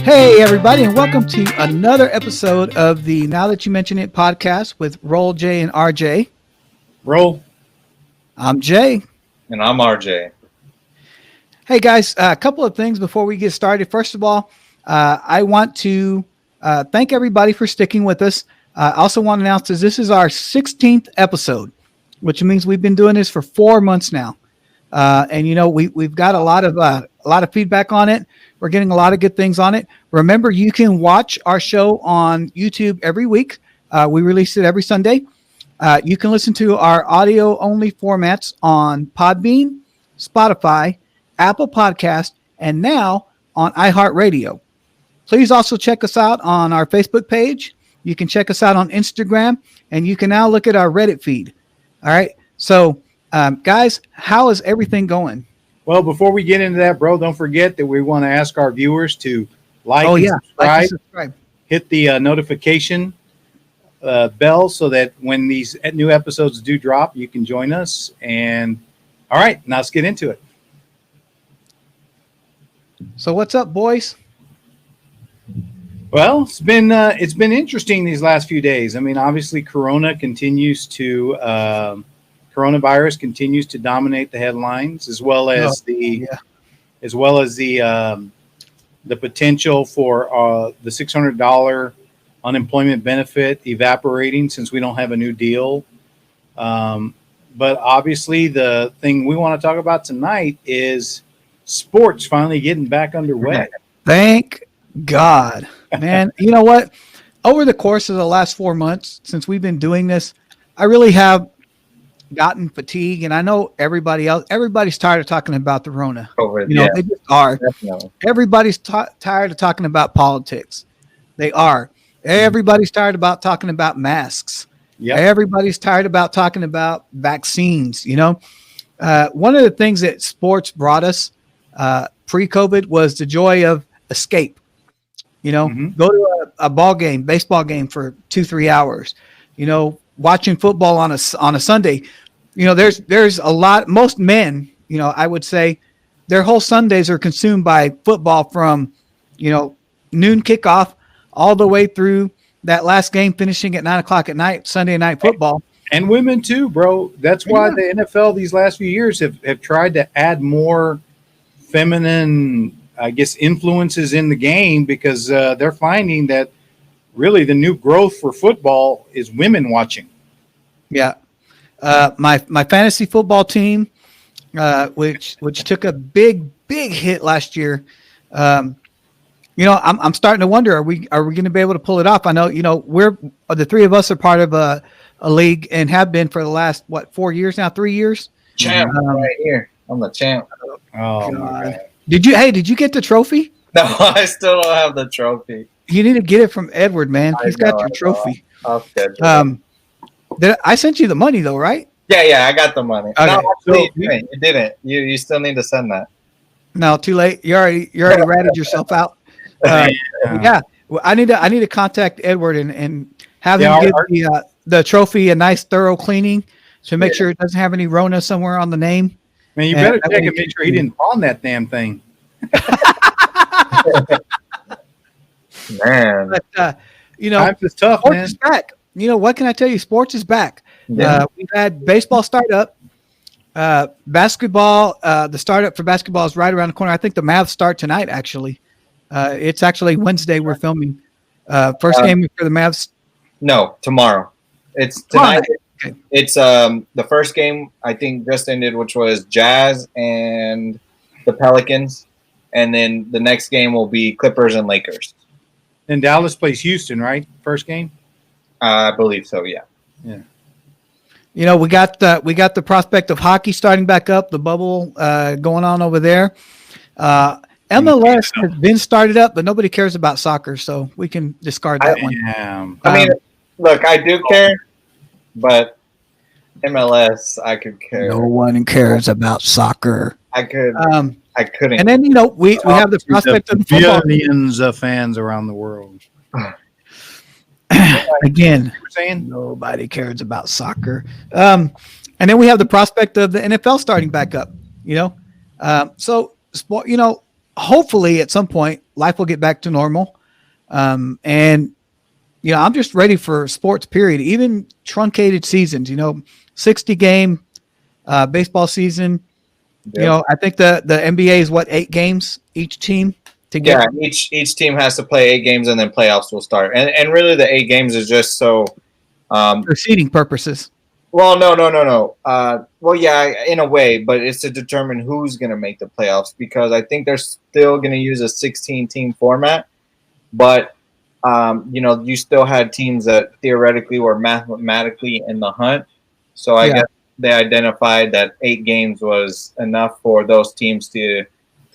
Hey, everybody, and welcome to another episode of the Now That You Mention It podcast with Roll J and RJ. Roll. I'm Jay. And I'm RJ. Hey, guys, a couple of things before we get started. First of all, I want to thank everybody for sticking with us. I also want to announce that this is our 16th episode, which means we've been doing this for 4 months now. And you know, we've got a lot of feedback on it. We're getting a lot of good things on it. Remember, you can watch our show on YouTube every week. We release it every Sunday. You can listen to our audio only formats on Podbean, Spotify, Apple Podcast, and now on iHeartRadio. Please also check us out on our Facebook page. You can check us out on Instagram, and you can now look at our Reddit feed. All right. So, guys, how is everything going? Well, before we get into that, bro, don't forget that we want to ask our viewers to like and subscribe. Hit the notification bell so that when these new episodes do drop, you can join us. And all right, now let's get into it. So what's up, boys? Well, it's been interesting these last few days. I mean, obviously, coronavirus continues to dominate the headlines, as well as the potential for the $600 unemployment benefit evaporating since we don't have a new deal. But obviously, the thing we want to talk about tonight is sports finally getting back underway. Thank God, man. You know what? Over the course of the last 4 months since we've been doing this, I really have gotten fatigue, and I know everybody's tired of talking about the Rona. They just are. Definitely. Everybody's tired of talking about politics. They are. Everybody's tired about talking about masks. Yep. Everybody's tired about talking about vaccines. You know, one of the things that sports brought us pre-COVID was the joy of escape. You know, go to a ball game, baseball game for 2-3 hours. You know, watching football on a Sunday. You know, there's a lot. Most men, you know, I would say, their whole Sundays are consumed by football from, you know, noon kickoff all the way through that last game finishing at 9:00 at night, Sunday night football. And women too, bro. That's why the NFL these last few years have tried to add more feminine, I guess, influences in the game, because they're finding that really the new growth for football is women watching. Yeah. My fantasy football team, which took a big hit last year. You know, I'm starting to wonder, are we going to be able to pull it off? I know, you know, the three of us are part of a league and have been for the last 4 years now, 3 years. Champ right here. I'm the champ. Oh God. Did you get the trophy? No, I still don't have the trophy. You need to get it from Edward, man. He's got your trophy. I sent you the money though, right? Yeah, I got the money. Okay. No, actually, you didn't. You still need to send that. No, too late. You already ratted yourself out. Yeah. Well, I need to contact Edward and have him give the trophy a nice thorough cleaning to make sure it doesn't have any Rona somewhere on the name. Man, you better check and make sure he didn't pawn that damn thing. Man. But, you know, times is tough, sports man. is back. You know, what can I tell you? Sports is back. Yeah. We've had baseball start up. Basketball, the startup for basketball is right around the corner. I think the Mavs start tonight, actually. It's actually Wednesday we're filming. First game for the Mavs. No, tomorrow. It's tonight. Okay. It's the first game, I think, just ended, which was Jazz and the Pelicans. And then the next game will be Clippers and Lakers. And Dallas plays Houston, right? First game? I believe so, yeah. Yeah. You know, we got the prospect of hockey starting back up, the bubble going on over there. MLS has been started up, but nobody cares about soccer, so we can discard that one. I mean, look, I do care, but MLS, I could care. No one cares about soccer. I couldn't. And then, you know, we have the prospect of the football. Billions of fans around the world. Again, nobody cares about soccer. And then we have the prospect of the NFL starting back up, you know. So, sport, you know, hopefully at some point life will get back to normal. And I'm just ready for sports, period. Even truncated seasons, 60 game baseball season. Yep. I think the NBA is 8 games each team to get. Yeah, each team has to play 8 games and then playoffs will start. And really the 8 games is just so For seeding purposes. well, no. Well, yeah, in a way, but it's to determine who's going to make the playoffs because I think they're still going to use a 16-team format. But, you still had teams that theoretically were mathematically in the hunt. So I guess they identified that 8 games was enough for those teams to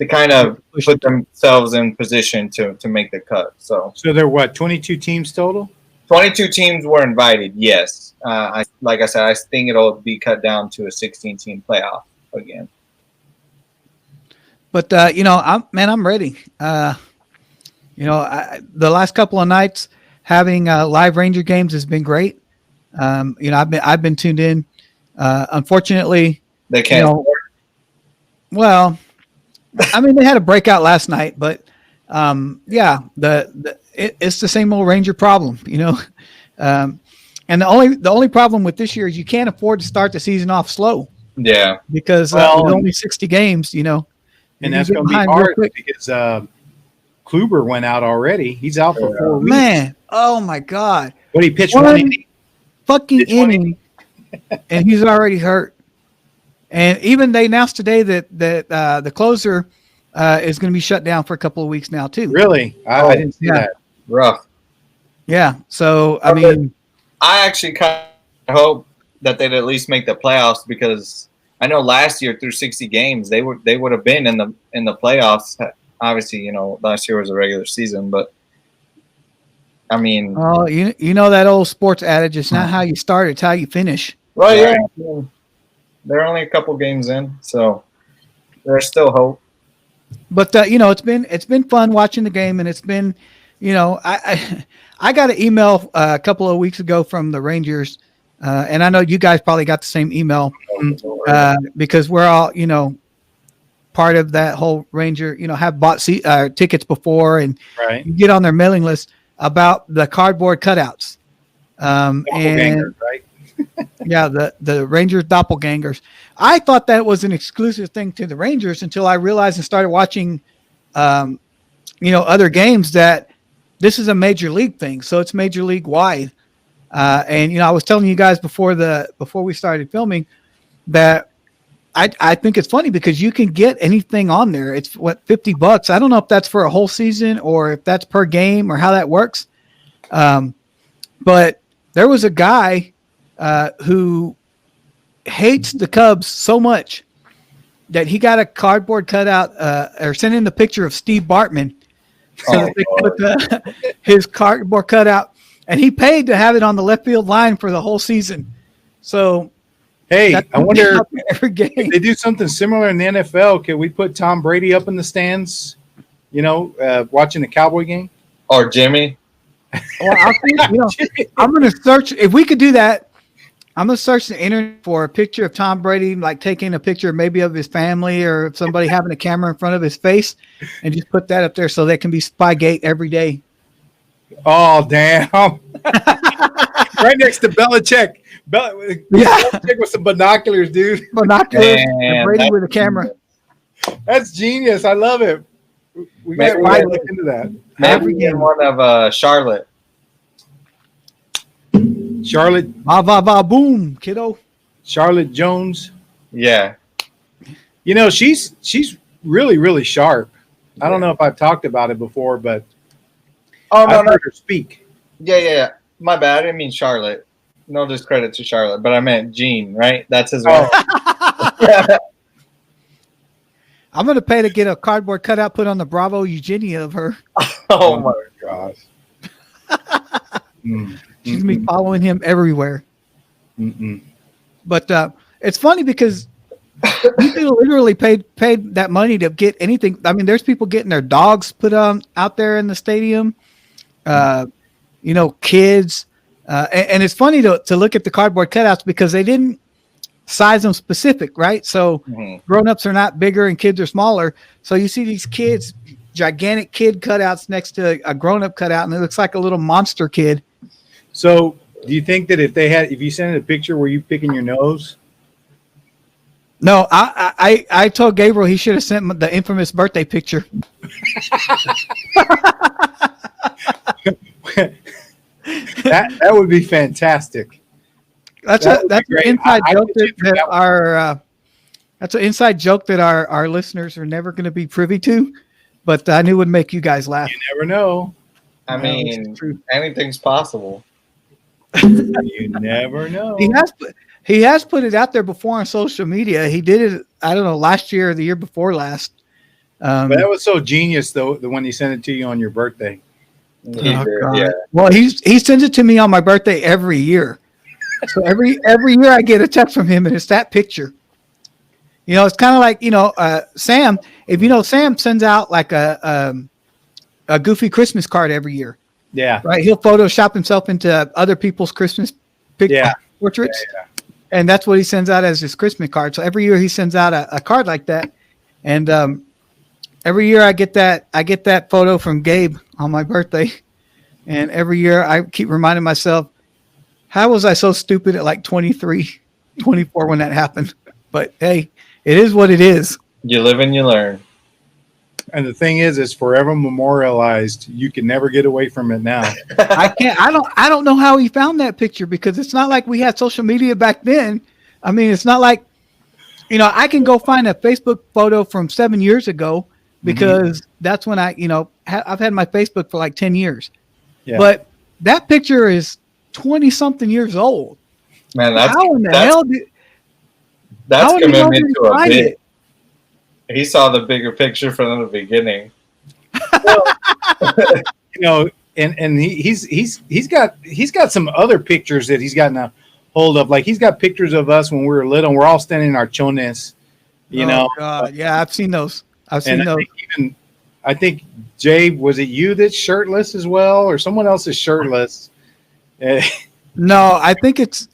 kind of put themselves in position to make the cut. So there were 22 teams total? 22 teams were invited, yes. Like I said, I think it'll be cut down to a 16-team playoff again. But I'm ready. The last couple of nights having live Ranger games has been great. I've been tuned in. Unfortunately, they can't. Well, they had a breakout last night, but it's the same old Ranger problem, and the only problem with this year is you can't afford to start the season off slow. Yeah, because with only 60 games, and that's going to be hard because Kluber went out already. He's out for 4 weeks. Man, oh my God! But he pitched one inning. Fucking inning, and he's already hurt. And even they announced today that the closer is going to be shut down for a couple of weeks now too. Really? I didn't see that. Rough. Yeah. So I actually kind of hope that they'd at least make the playoffs because I know last year through 60 games they would have been in the playoffs. Obviously, last year was a regular season, but I mean, oh, that old sports adage: it's not how you start, it's how you finish. Right? Yeah. They're only a couple games in, so there's still hope. But it's been fun watching the game, and it's been, I got an email a couple of weeks ago from the Rangers, and I know you guys probably got the same email because we're all part of that whole Ranger, have bought tickets before, and you get on their mailing list about the cardboard cutouts, and right. Yeah, the Rangers doppelgangers. I thought that was an exclusive thing to the Rangers until I realized and started watching, other games that this is a major league thing. So it's major league wide. And I was telling you guys before we started filming that I think it's funny because you can get anything on there. It's $50. I don't know if that's for a whole season or if that's per game or how that works. But there was a guy who hates the Cubs so much that he got a cardboard cutout or sent in the picture of Steve Bartman so that they could put his cardboard cutout, and he paid to have it on the left field line for the whole season. So, hey, I wonder every game. If they do something similar in the NFL. Can we put Tom Brady up in the stands? Watching the Cowboy game or Jimmy? Well, I'm going to search if we could do that. I'm going to search the internet for a picture of Tom Brady, like taking a picture maybe of his family or somebody having a camera in front of his face, and just put that up there so they can be Spygate every day. Oh, damn. Right next to Belichick. Belichick with some binoculars, dude. Binoculars and Brady with a camera. That's genius. I love it. We got to look into that. Maybe get one of Charlotte. Charlotte. Boom, kiddo. Charlotte Jones. Yeah. She's really, really sharp. I don't know if I've talked about it before, but I've heard her speak. Yeah. My bad. I didn't mean Charlotte. No discredit to Charlotte, but I meant Gene, right? That's his wife. I'm going to pay to get a cardboard cutout put on the Bravo Eugenia of her. Oh my gosh. She's going to be following him everywhere. Mm-mm. But it's funny because you could literally paid that money to get anything. I mean, there's people getting their dogs put out there in the stadium, kids. And it's funny to look at the cardboard cutouts because they didn't size them specific, right? So grown-ups are not bigger and kids are smaller. So you see these kids, gigantic kid cutouts next to a grown-up cutout, and it looks like a little monster kid. So do you think that if you sent a picture, were you picking your nose? No, I told Gabriel he should have sent the infamous birthday picture. That would be fantastic. That's an inside joke that's an inside joke that our listeners are never going to be privy to, but I knew it would make you guys laugh. You never know. I mean, anything's possible. You never know. He has put it out there before on social media. He did it, I don't know, last year or the year before last. But that was so genius, though, the one he sent it to you on your birthday. Yeah. Well, he sends it to me on my birthday every year. So every year I get a text from him, and it's that picture. You know, it's kind of like, Sam. If you know, Sam sends out like a goofy Christmas card every year. Yeah. Right. He'll Photoshop himself into other people's Christmas portraits. Yeah. And that's what he sends out as his Christmas card. So every year he sends out a card like that. And every year I get that photo from Gabe on my birthday. And every year I keep reminding myself, how was I so stupid at like 23, 24 when that happened? But hey, it is what it is. You live and you learn. And the thing is, it's forever memorialized. You can never get away from it now. I don't know how he found that picture, because it's not like we had social media back then. I mean, it's not like, I can go find a Facebook photo from 7 years ago, because that's when I've had my Facebook for like 10 years. Yeah. But that picture is 20 something years old. Man, that's commitment to a bit. He saw the bigger picture from the beginning. Well, and he's got some other pictures that he's gotten a hold of. Like, he's got pictures of us when we were little, and we're all standing in our chones. God, yeah, I've seen those. I think Jay, was it you that's shirtless as well, or someone else is shirtless? No, I think it's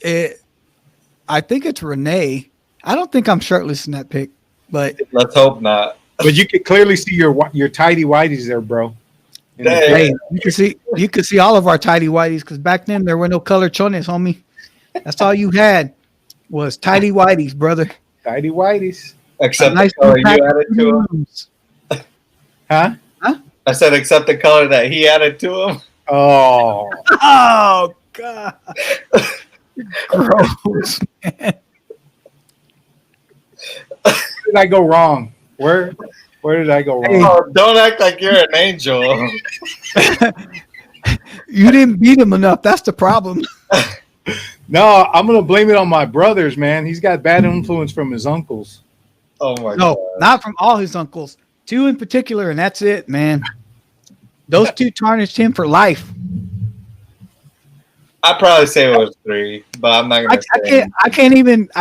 Renee. I don't think I'm shirtless in that pic. But let's hope not. But you could clearly see your tidy whities there, bro. Hey, you could see all of our tidy whities, because back then there were no color chones, homie. That's all you had was tidy whities, brother. Tidy whiteys. Except the color you added to them. Huh? I said except the color that he added to him. Oh. Oh, God. Gross, man. Where did I go wrong? Where did I go wrong? Oh, don't act like you're an angel. You didn't beat him enough. That's the problem. No, I'm going to blame it on my brothers, man. He's got bad influence from his uncles. Oh, my God. No, not from all his uncles. 2 in particular, and that's it, man. Those 2 tarnished him for life. I'd probably say it was 3, but I'm not going to say. I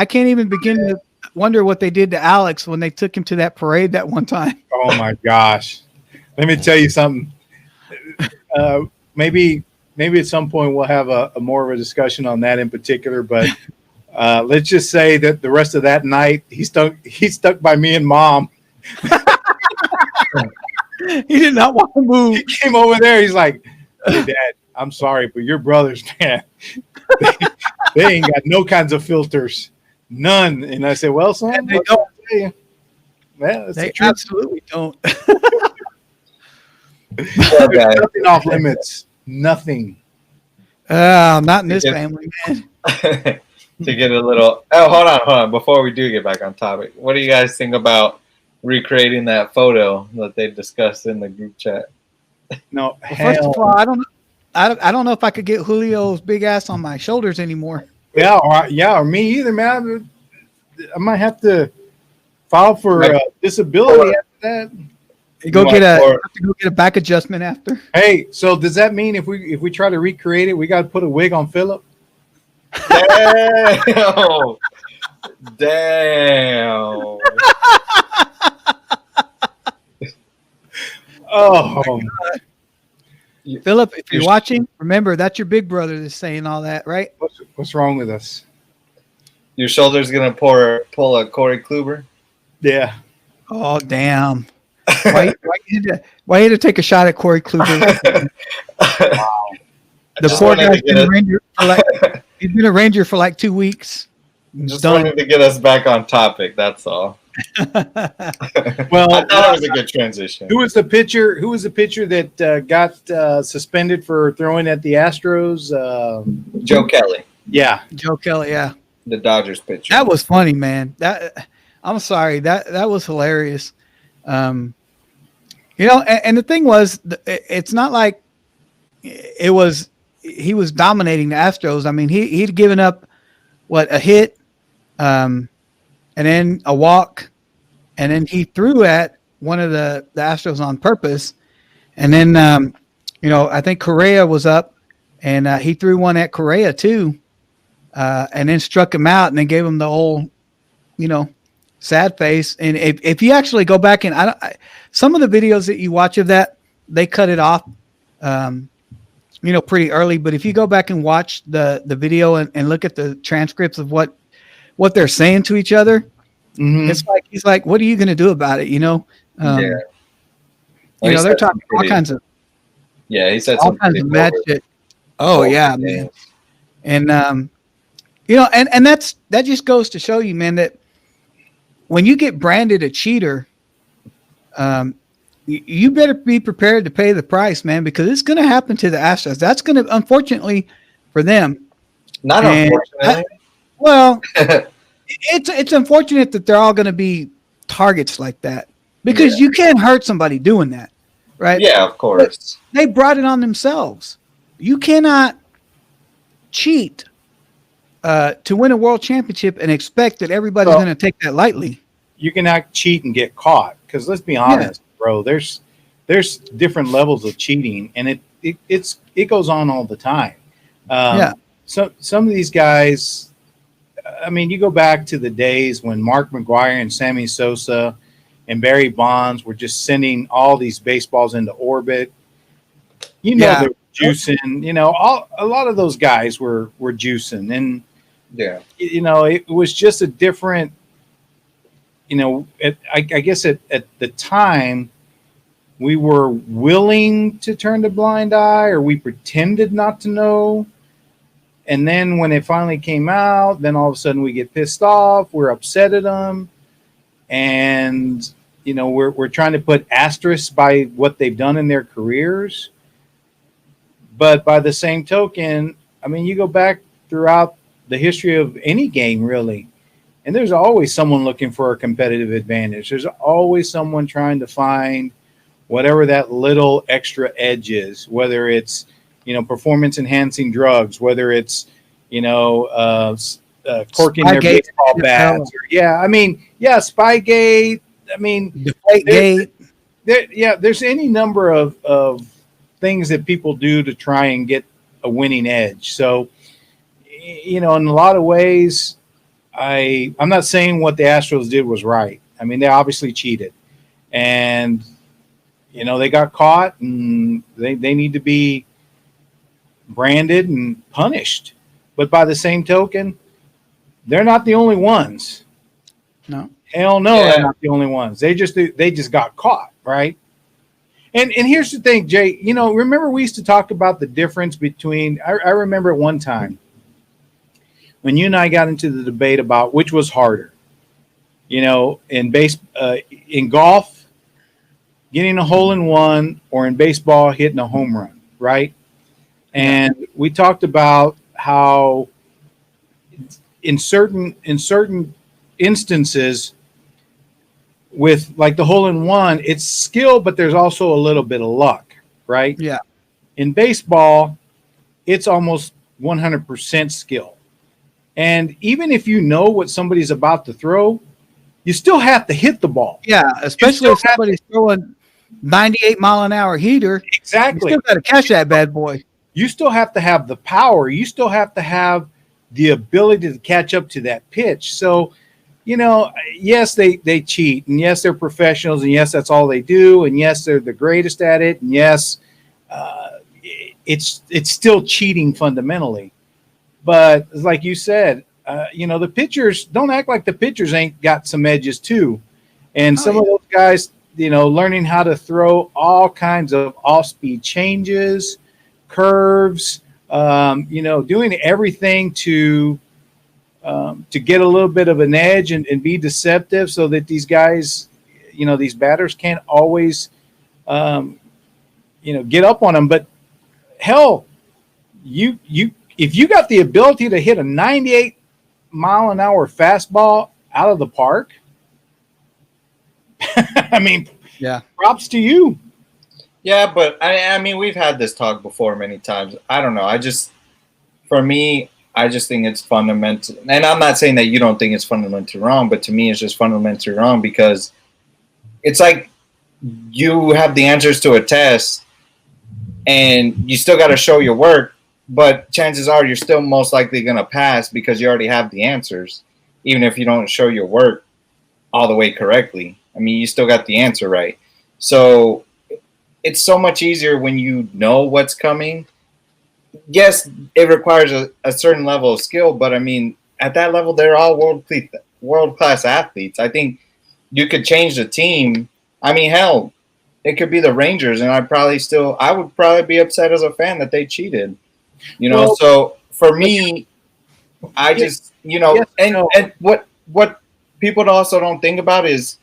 can't even begin to wonder what they did to Alex when they took him to that parade that one time. Oh my gosh. Let me tell you something. Maybe at some point we'll have a more of a discussion on that in particular, but let's just say that the rest of that night he stuck by me and Mom. He did not want to move. He came over there. He's like, "Hey, Dad, I'm sorry, but your brothers, man, they ain't got no kinds of filters, none." And I said, "Well, son, they don't. Yeah, that's they the truth. Absolutely don't." There's nothing off limits. Nothing. Not in this family, man. To get a little. Oh, hold on. Before we do get back on topic, what do you guys think about recreating that photo that they discussed in the group chat? No, first of all, I don't know if I could get Julio's big ass on my shoulders anymore. Yeah, or me either, man. I might have to file for disability after that. You have to go get a back adjustment after. Hey, so does that mean if we try to recreate it, we got to put a wig on Philip? Damn. Damn. Oh, Philip, if you're watching, remember that's your big brother that's saying all that, right? What's wrong with us? Your shoulder's gonna pull a Corey Kluber. Yeah. Oh damn! Why you had to take a shot at Corey Kluber? The Just poor wanted guy's to get been a us- Ranger for like he's been a Ranger for like 2 weeks. Just Done. wanted to get us back on topic. That's all. Well, I thought it was a good transition. Who was the pitcher? Who was the pitcher that got suspended for throwing at the Astros? Joe Kelly, Yeah, Joe Kelly, yeah. the Dodgers pitcher. That was funny, man. I'm sorry. That was hilarious. And the thing was, it's not like he was dominating the Astros. I mean, he'd given up a hit, and then a walk, and then he threw at one of the Astros on purpose, and then I think Correa was up, and he threw one at Correa too, and then struck him out, and then gave him the old, sad face. And if you actually go back and some of the videos that you watch of that, they cut it off, pretty early. But if you go back and watch the video and look at the transcripts of what they're saying to each other, it's like he's like, "What are you going to do about it?" Yeah. They're talking all kinds of he said all kinds of mad shit. Oh yeah, man. And and that just goes to show you, man, that when you get branded a cheater, you better be prepared to pay the price, man, because it's going to happen to the Astros. That's going to, unfortunately, for them. Not unfortunately. It's unfortunate that they're all going to be targets like that, because you can't hurt somebody doing that, right? Yeah, of course. But they brought it on themselves. You cannot cheat to win a world championship and expect that everybody's going to take that lightly. You cannot cheat and get caught, because let's be honest, bro. There's different levels of cheating, and it goes on all the time. So some of these guys, I mean, you go back to the days when Mark McGwire and Sammy Sosa and Barry Bonds were just sending all these baseballs into orbit. They were juicing. A lot of those guys were juicing, and it was just a different. I guess at the time, we were willing to turn a blind eye, or we pretended not to know. And then when it finally came out, then all of a sudden we get pissed off. We're upset at them. And, we're trying to put asterisks by what they've done in their careers. But by the same token, I mean, you go back throughout the history of any game, really, and there's always someone looking for a competitive advantage. There's always someone trying to find whatever that little extra edge is, whether it's, performance enhancing drugs, whether it's, corking their baseball bats. Spygate. I mean, Deflategate. There's any number of things that people do to try and get a winning edge. So, in a lot of ways, I'm not saying what the Astros did was right. I mean, they obviously cheated, and they got caught, and they need to be branded and punished. But by the same token, they're not the only ones. No. Hell no, they're not the only ones. They just got caught, right? And here's the thing, Jay. Remember we used to talk about the difference between. I remember at one time when you and I got into the debate about which was harder. In golf, getting a hole in one, or in baseball, hitting a home run, right? And we talked about how in certain instances, with like the hole in one, it's skill, but there's also a little bit of luck, right? Yeah. In baseball, it's almost 100% skill. And even if you know what somebody's about to throw, you still have to hit the ball. Yeah, especially if somebody's throwing 98-mile-an-hour heater. Exactly. You still got to catch that bad boy. You still have to have the power. You still have to have the ability to catch up to that pitch. So, yes, they cheat, and yes, they're professionals, and yes, that's all they do, and yes, they're the greatest at it, and yes, it's still cheating fundamentally. But like you said, the pitchers don't act like the pitchers ain't got some edges too. And some of those guys, learning how to throw all kinds of off-speed changes, curves, doing everything to get a little bit of an edge and be deceptive so that these guys, these batters can't always, get up on them. But hell, if you got the ability to hit a 98-mile-an-hour fastball out of the park, I mean, props to you. Yeah, but I mean, we've had this talk before many times. I don't know. For me, I just think it's fundamental. And I'm not saying that you don't think it's fundamentally wrong, but to me, it's just fundamentally wrong because it's like you have the answers to a test and you still got to show your work, but chances are you're still most likely going to pass because you already have the answers, even if you don't show your work all the way correctly. I mean, you still got the answer right. So it's so much easier when you know what's coming. Yes, it requires a certain level of skill, but I mean, at that level, they're all world-class athletes. I think you could change the team. I mean, hell, it could be the Rangers, and I would probably be upset as a fan that they cheated. Well, so for me, I just, and what people also don't think about is,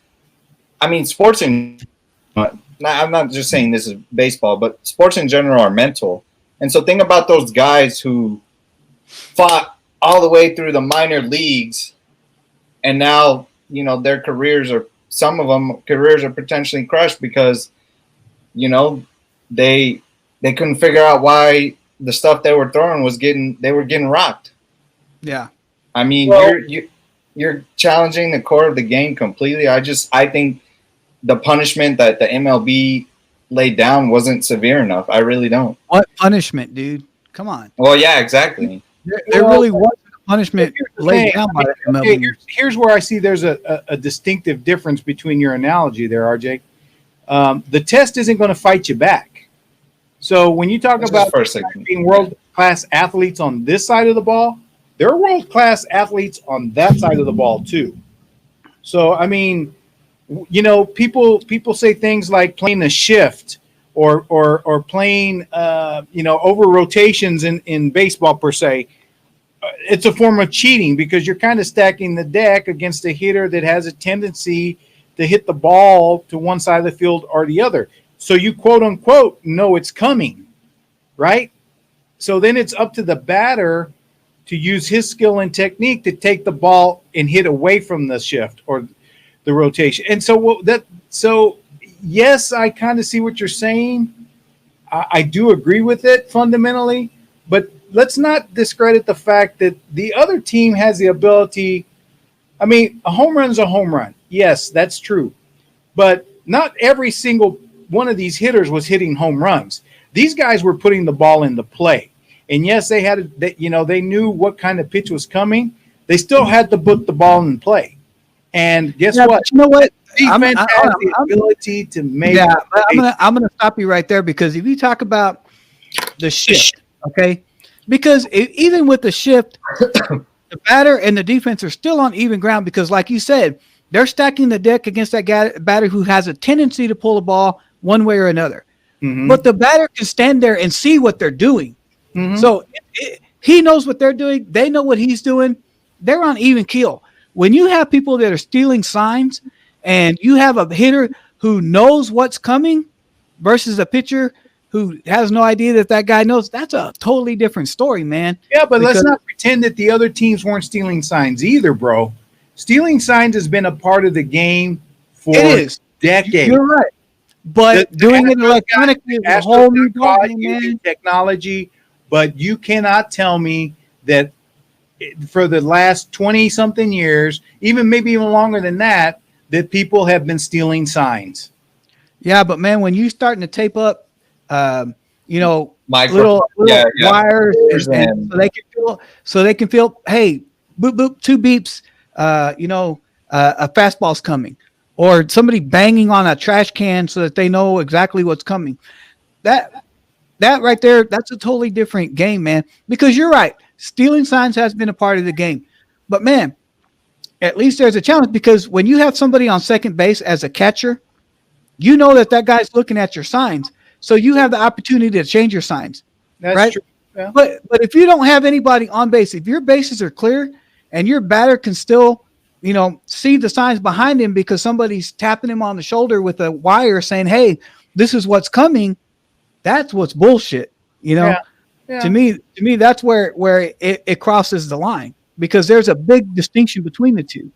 I mean, sports I'm not just saying this is baseball, but sports in general are mental. And so think about those guys who fought all the way through the minor leagues and now, their some of them careers are potentially crushed because, they couldn't figure out why the stuff they were throwing they were getting rocked. Yeah. I mean, you're challenging the core of the game completely. I think the punishment that the MLB laid down wasn't severe enough. I really don't. What punishment, dude? Come on. Well, yeah, exactly. There really wasn't a punishment laid down by the MLB. Here's where I see there's a distinctive difference between your analogy there, RJ. The test isn't going to fight you back. So when you talk about being world-class athletes on this side of the ball, there are world-class athletes on that side of the ball too. So, I mean, people say things like playing a shift or playing, over rotations in baseball per se. It's a form of cheating because you're kind of stacking the deck against a hitter that has a tendency to hit the ball to one side of the field or the other. So you quote unquote know it's coming, right? So then it's up to the batter to use his skill and technique to take the ball and hit away from the shift or the rotation. And so yes, I kind of see what you're saying. I do agree with it fundamentally, but let's not discredit the fact that the other team has the ability. I mean, a home run is a home run. Yes, that's true. But not every single one of these hitters was hitting home runs. These guys were putting the ball into play. And yes, they knew what kind of pitch was coming. They still had to put the ball in play. And guess what? You know what? Defense has the ability to make. Yeah, I'm gonna stop you right there because if you talk about the shift, okay, because even with the shift, the batter and the defense are still on even ground because, like you said, they're stacking the deck against that batter who has a tendency to pull the ball one way or another. Mm-hmm. But the batter can stand there and see what they're doing. Mm-hmm. So he knows what they're doing. They know what he's doing. They're on even keel. When you have people that are stealing signs and you have a hitter who knows what's coming versus a pitcher who has no idea that guy knows, that's a totally different story, man. Yeah, but let's not pretend that the other teams weren't stealing signs either, bro. Stealing signs has been a part of the game for decades. You're right. But doing it electronically is a whole new game, technology. But you cannot tell me that for the last 20-something years, maybe even longer than that, that people have been stealing signs. Yeah, but man, when you starting to tape up, little wires, and so they can feel, hey, boop boop, 2 beeps, a fastball's coming, or somebody banging on a trash can so that they know exactly what's coming. That right there, that's a totally different game, man. Because you're right, stealing signs has been a part of the game, But man, at least there's a challenge, because when you have somebody on second base as a catcher, you know that guy's looking at your signs. So you have the opportunity to change your signs. That's right? true. Yeah. But if you don't have anybody on base, if your bases are clear and your batter can still, see the signs behind him because somebody's tapping him on the shoulder with a wire saying, "Hey, this is what's coming," that's what's bullshit. Yeah. Yeah. To me, that's where it crosses the line, because there's a big distinction between the two.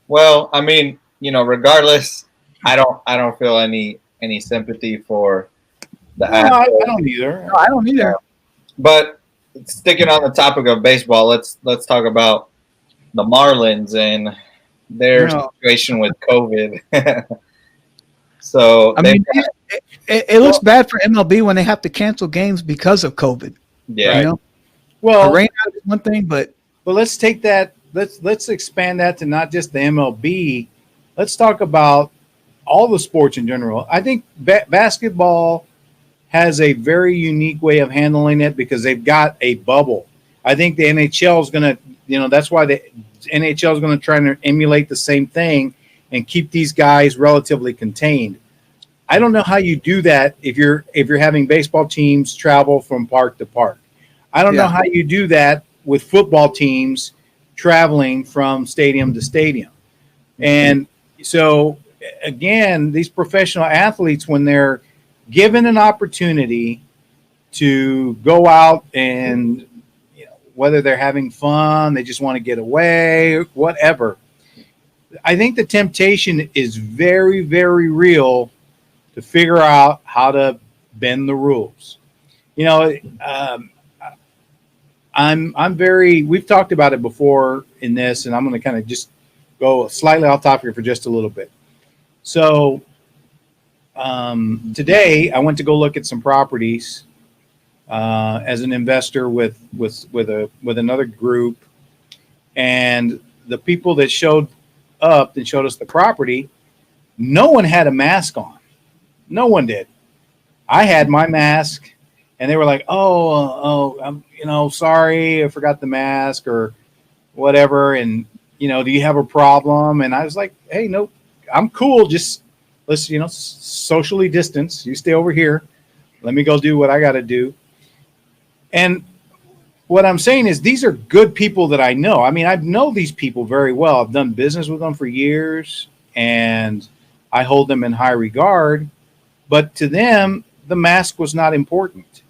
Well, I mean, regardless, I don't feel any sympathy for the I don't either. No, I don't either. But sticking on the topic of baseball, let's talk about the Marlins and their situation with COVID. So I mean, it looks bad for MLB when they have to cancel games because of COVID. Yeah. Well, rain out is one thing, but let's take that. Let's expand that to not just the MLB. Let's talk about all the sports in general. I think basketball has a very unique way of handling it because they've got a bubble. I think the NHL is going to, that's why the NHL is going to try to emulate the same thing and keep these guys relatively contained. I don't know how you do that if you're having baseball teams travel from park to park. I don't know how you do that with football teams traveling from stadium to stadium. And so, again, these professional athletes, when they're given an opportunity to go out and, whether they're having fun, they just want to get away, whatever, I think the temptation is very, very real to figure out how to bend the rules. We've talked about it before in this, and I'm going to kind of just go slightly off topic for just a little bit. So today I went to go look at some properties as an investor with another group, and the people that showed up and showed us the property, no one had a mask on. No one did. I had my mask, and they were like, "Oh, I'm sorry, I forgot the mask or whatever." And do you have a problem? And I was like, "Hey, no, I'm cool. Just let's socially distance. You stay over here. Let me go do what I got to do." And what I'm saying is these are good people that I know. I mean, I know these people very well. I've done business with them for years, and I hold them in high regard. But to them, the mask was not important.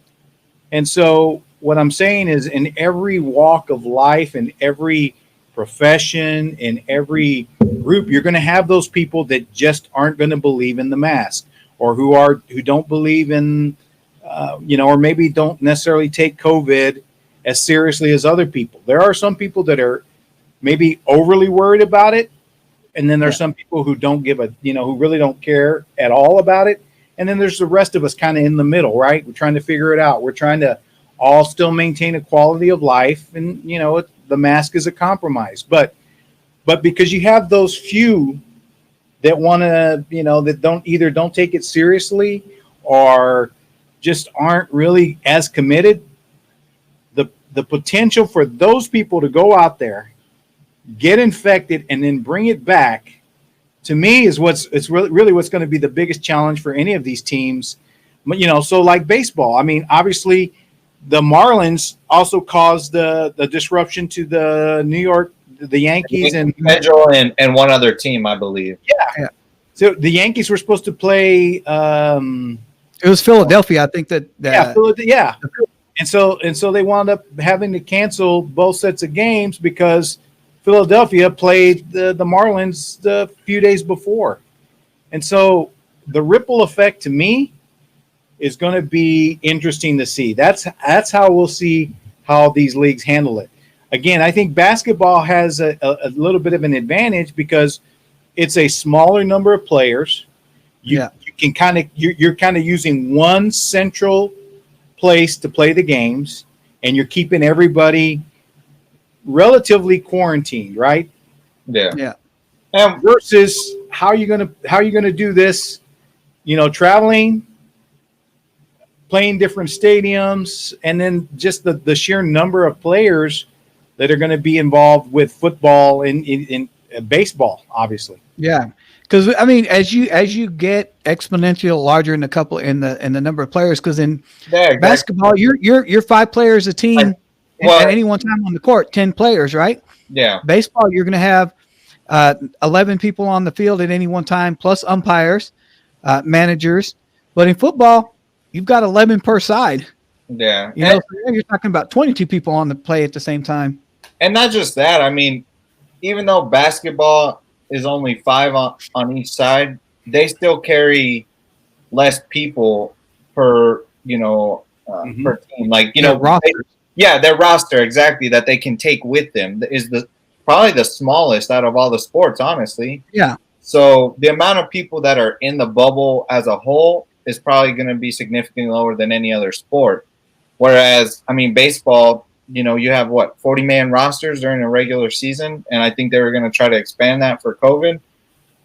And so what I'm saying is, in every walk of life, in every profession, in every group, you're going to have those people that just aren't going to believe in the mask, or who don't believe in, or maybe don't necessarily take COVID as seriously as other people. There are some people that are maybe overly worried about it, and then there's some people who don't give who really don't care at all about it. And then there's the rest of us kind of in the middle, right? We're trying to figure it out. We're trying to all still maintain a quality of life, and the mask is a compromise. But because you have those few that want to, that don't take it seriously, or just aren't really as committed, the potential for those people to go out there, get infected, and then bring it back, to me, is really what's going to be the biggest challenge for any of these teams. So like baseball, I mean, obviously the Marlins also caused the disruption to the Yankees and one other team, I believe. Yeah. So the Yankees were supposed to play. It was Philadelphia, I think that. Yeah. And so they wound up having to cancel both sets of games because Philadelphia played the Marlins a few days before. And so the ripple effect, to me, is going to be interesting to see. That's how we'll see how these leagues handle it. Again, I think basketball has a little bit of an advantage because it's a smaller number of players. You can you're kind of using one central place to play the games, and you're keeping everybody relatively quarantined, right? Yeah. Versus how you gonna do this? Traveling, playing different stadiums, and then just the sheer number of players that are going to be involved with football and in baseball, obviously. Yeah, because I mean, as you get exponentially larger in the number of players, because in basketball, you're 5 players a team at any one time on the court, 10 players, right? Yeah. Baseball, you're going to have 11 people on the field at any one time, plus umpires, managers. But in football, you've got 11 per side. Yeah. So you're talking about 22 people on the play at the same time. And not just that. I mean, even though basketball is only 5 on each side, they still carry less people per, per team. Like, roster. Their roster, exactly, that they can take with them is probably the smallest out of all the sports, honestly. Yeah. So the amount of people that are in the bubble as a whole is probably going to be significantly lower than any other sport. Whereas, I mean, baseball, you have 40-man rosters during a regular season. And I think they were going to try to expand that for COVID.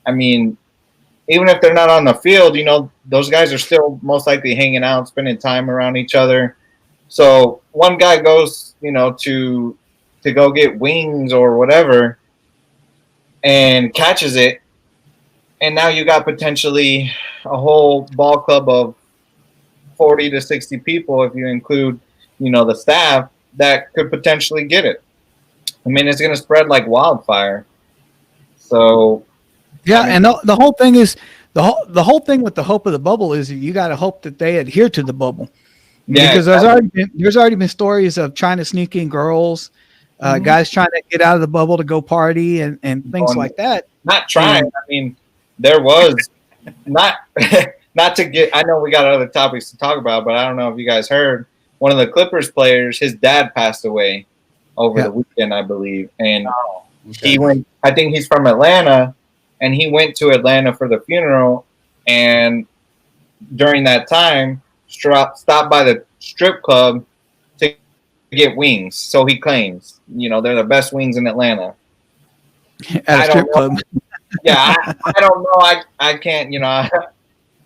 I mean, even if they're not on the field, those guys are still most likely hanging out, spending time around each other. So one guy goes, to go get wings or whatever and catches it. And now you got potentially a whole ball club of 40 to 60 people, if you include, the staff, that could potentially get it. I mean, it's going to spread like wildfire. So, yeah, I mean, and the whole thing is the whole thing with the hope of the bubble is you got to hope that they adhere to the bubble. Yeah, because there's already been stories of trying to sneak in girls, guys trying to get out of the bubble to go party and things like that. Not trying. I mean, there was not to get. I know we got other topics to talk about, but I don't know if you guys heard. One of the Clippers players, his dad passed away over the weekend, I believe, and he went. I think he's from Atlanta, and he went to Atlanta for the funeral, and during that time, stopped by the strip club to get wings. So he claims, they're the best wings in Atlanta. At a strip club. Yeah, I don't know. I can't.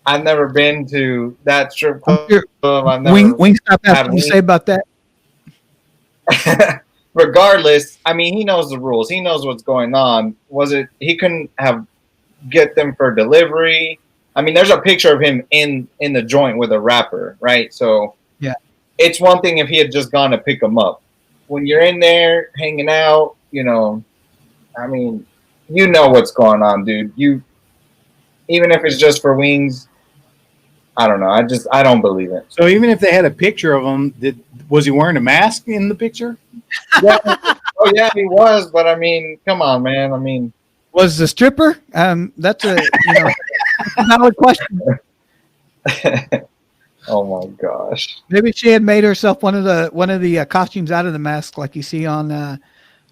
I've never been to that strip club. Wingstop has something to say about that. Regardless, I mean, he knows the rules. He knows what's going on. He couldn't get them for delivery. I mean, there's a picture of him in the joint with a rapper, right? So yeah, it's one thing if he had just gone to pick them up. When you're in there hanging out, I mean, what's going on, dude. Even if it's just for wings, I don't know. I don't believe it. So even if they had a picture of him, was he wearing a mask in the picture? Yeah. Oh yeah, he was. But I mean, come on, man. I mean, was the stripper? That's a valid question. Oh my gosh. Maybe she had made herself one of the costumes out of the mask, like you see on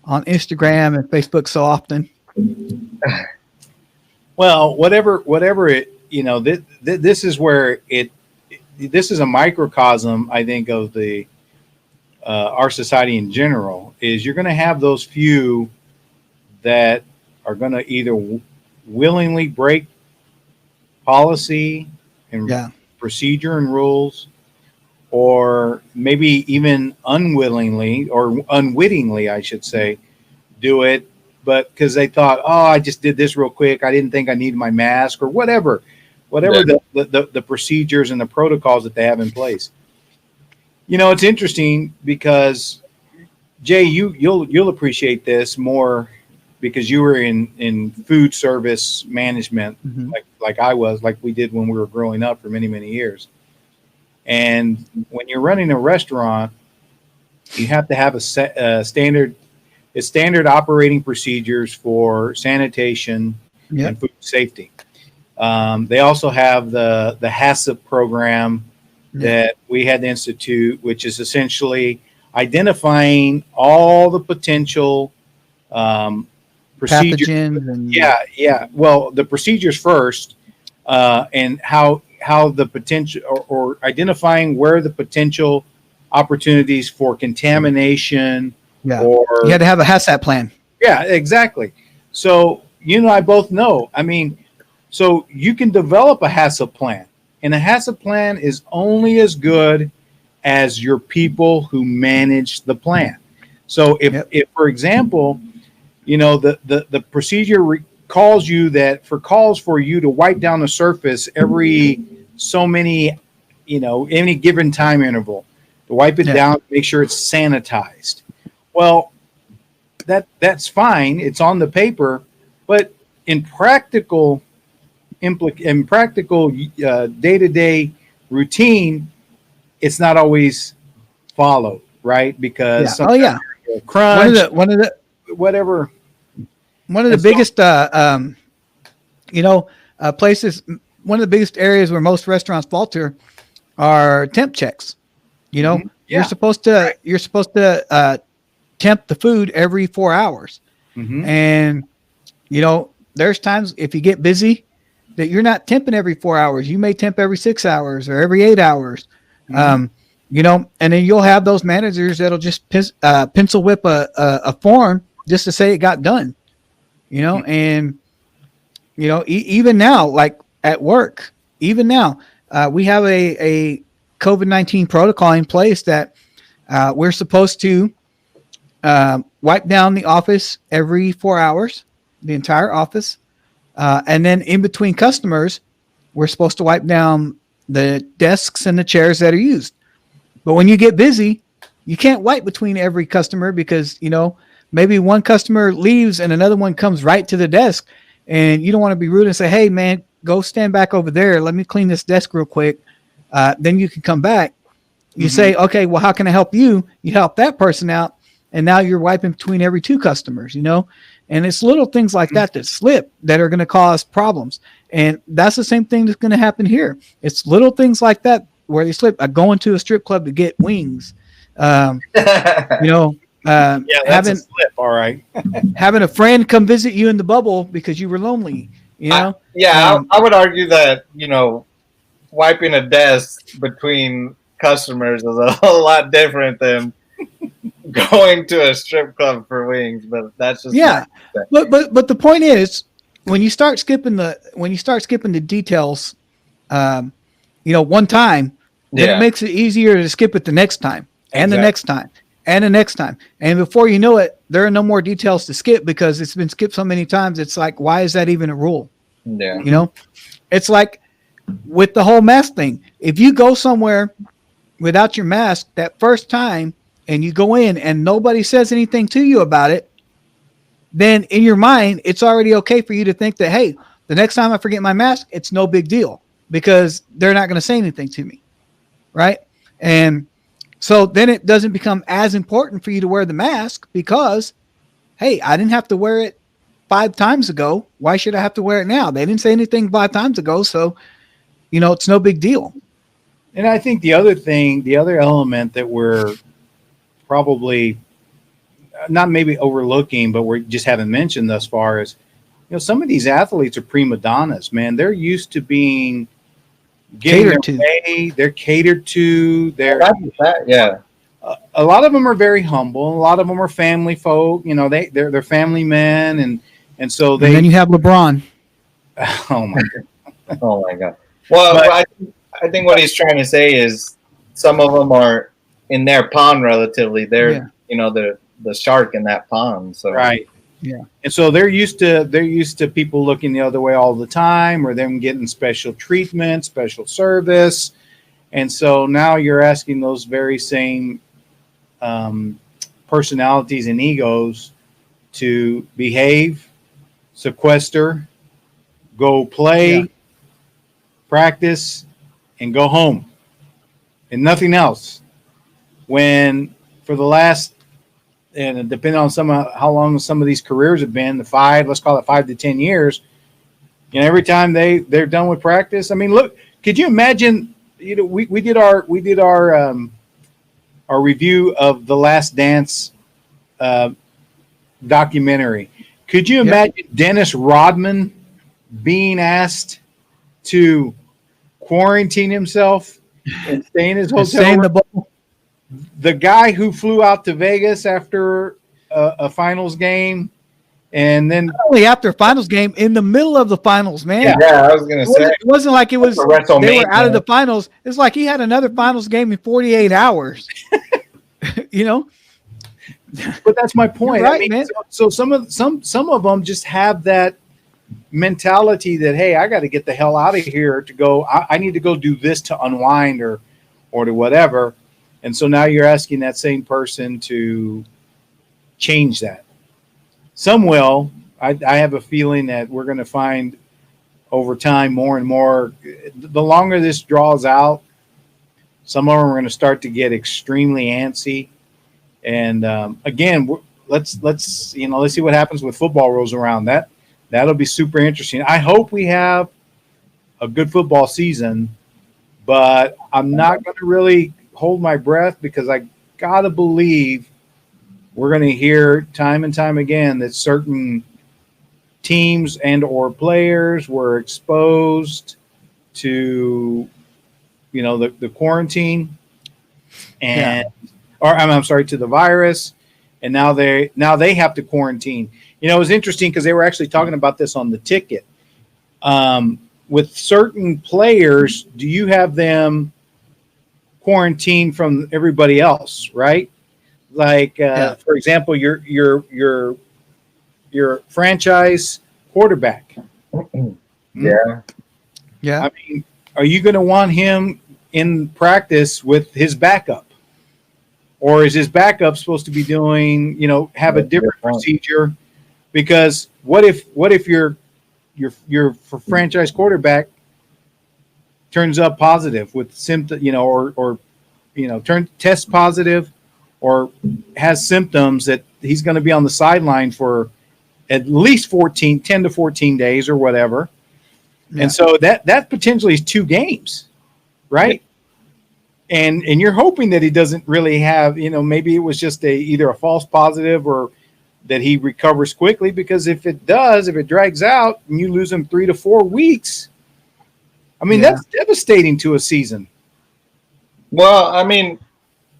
Instagram and Facebook so often. Well, whatever it. This is where this is a microcosm, I think, of the our society in general. Is you're going to have those few that are going to either willingly break policy and procedure and rules, or maybe even unwillingly or unwittingly, I should say, do it, but because they thought, I just did this real quick. I didn't think I needed my mask or whatever the procedures and the protocols that they have in place. It's interesting because Jay, you'll appreciate this more because you were in food service management, like I was, like we did when we were growing up for many, many years. And when you're running a restaurant, you have to have a standard operating procedures for sanitation and food safety. They also have the HACCP program that we had to institute, which is essentially identifying all the potential procedures. Pathogens Well, the procedures first, and how the potential or identifying where the potential opportunities for contamination. Yeah, or you had to have a HACCP plan. Yeah, exactly. So you and I both know. I mean, so you can develop a HACCP plan, and a HACCP plan is only as good as your people who manage the plan. So if for example, the procedure calls you calls for you to wipe down the surface every so many, any given time interval, to wipe it down, make sure it's sanitized. Well, that's fine. It's on the paper, but in practical day-to-day routine, it's not always followed, right? Because crunch, one of the whatever. One of the biggest places, one of the biggest areas where most restaurants falter are temp checks. You're supposed to temp the food every 4 hours. And there's times if you get busy that you're not temping every 4 hours. You may temp every 6 hours or every 8 hours. And then you'll have those managers that'll just pencil whip a form just to say it got done. And even now, like at work, even now, we have a COVID-19 protocol in place that we're supposed to wipe down the office every 4 hours, the entire office. And then in between customers, we're supposed to wipe down the desks and the chairs that are used. But when you get busy, you can't wipe between every customer because, maybe one customer leaves and another one comes right to the desk, and you don't want to be rude and say, "Hey man, go stand back over there. Let me clean this desk real quick." Then you can come back. You say, "Okay, well, how can I help you?" You help that person out. And now you're wiping between every two customers, and it's little things like that slip that are going to cause problems. And that's the same thing that's going to happen here. It's little things like that where they slip. Going to a strip club to get wings, that's a slip, all right. Having a friend come visit you in the bubble because you were lonely, I would argue that, wiping a desk between customers is a whole lot different than going to a strip club for wings, but that's just but the point is when you start skipping the details one time, then it makes it easier to skip it the next time and the next time and the next time. And before you know it, there are no more details to skip because it's been skipped so many times. It's like, why is that even a rule? Yeah. It's like with the whole mask thing. If you go somewhere without your mask that first time and you go in and nobody says anything to you about it, then in your mind, it's already okay for you to think that, hey, the next time I forget my mask, it's no big deal because they're not going to say anything to me. Right. And so then it doesn't become as important for you to wear the mask because, hey, I didn't have to wear it 5 times ago. Why should I have to wear it now? They didn't say anything 5 times ago. So, it's no big deal. And I think the other element that we're probably not maybe overlooking, but we just haven't mentioned thus far is, some of these athletes are prima donnas, man. They're used to being catered to. They're catered to. Yeah. A lot of them are very humble. A lot of them are family folk. They're family men, and so they. And then you have LeBron. Oh my God. Oh my God. Well, I think what he's trying to say is some of them are in their pond relatively. They're the shark in that pond. So right. Yeah. And so they're used to people looking the other way all the time, or them getting special treatment, special service. And so now you're asking those very same personalities and egos to behave, sequester, go play, practice, and go home, and nothing else. When for the last, and depending on how long some of these careers have been, let's call it 5 to 10 years, every time they're done with practice. I mean, look, could you imagine? We did our review of The Last Dance documentary. Could you imagine Dennis Rodman being asked to quarantine himself and stay in his hotel room? The guy who flew out to Vegas after a finals game, and then not only after a finals game, in the middle of the finals, man. Yeah, I was going to say. It wasn't like it was they were out of the finals. It's like he had another finals game in 48 hours. But that's my point. You're right, I mean, man. so some of them just have that mentality that, hey, I got to get the hell out of here to go. I need to go do this to unwind or to whatever. And so now you're asking that same person to change that. Some will. I have a feeling that we're going to find over time more and more. The longer this draws out, some of them are going to start to get extremely antsy. And again, let's see what happens with football rolls around. That'll be super interesting. I hope we have a good football season, but I'm not going to really hold my breath because I gotta believe we're going to hear time and time again that certain teams and or players were exposed to the quarantine and or I'm sorry, to the virus, and now they have to quarantine. It was interesting because they were actually talking about this on the ticket. With certain players, do you have them quarantine from everybody else, right? Like for example, your franchise quarterback. Yeah. I mean, are you going to want him in practice with his backup? Or is his backup supposed to be doing, have a different procedure? Because what if your franchise quarterback turns up positive with symptoms, or test positive or has symptoms that he's going to be on the sideline for at least 10 to 14 days or whatever. Yeah. And so that potentially is 2 games, right? And you're hoping that he doesn't really have, maybe it was just either a false positive or that he recovers quickly, because if it drags out and you lose him 3 to 4 weeks, I mean, that's devastating to a season. Well, I mean,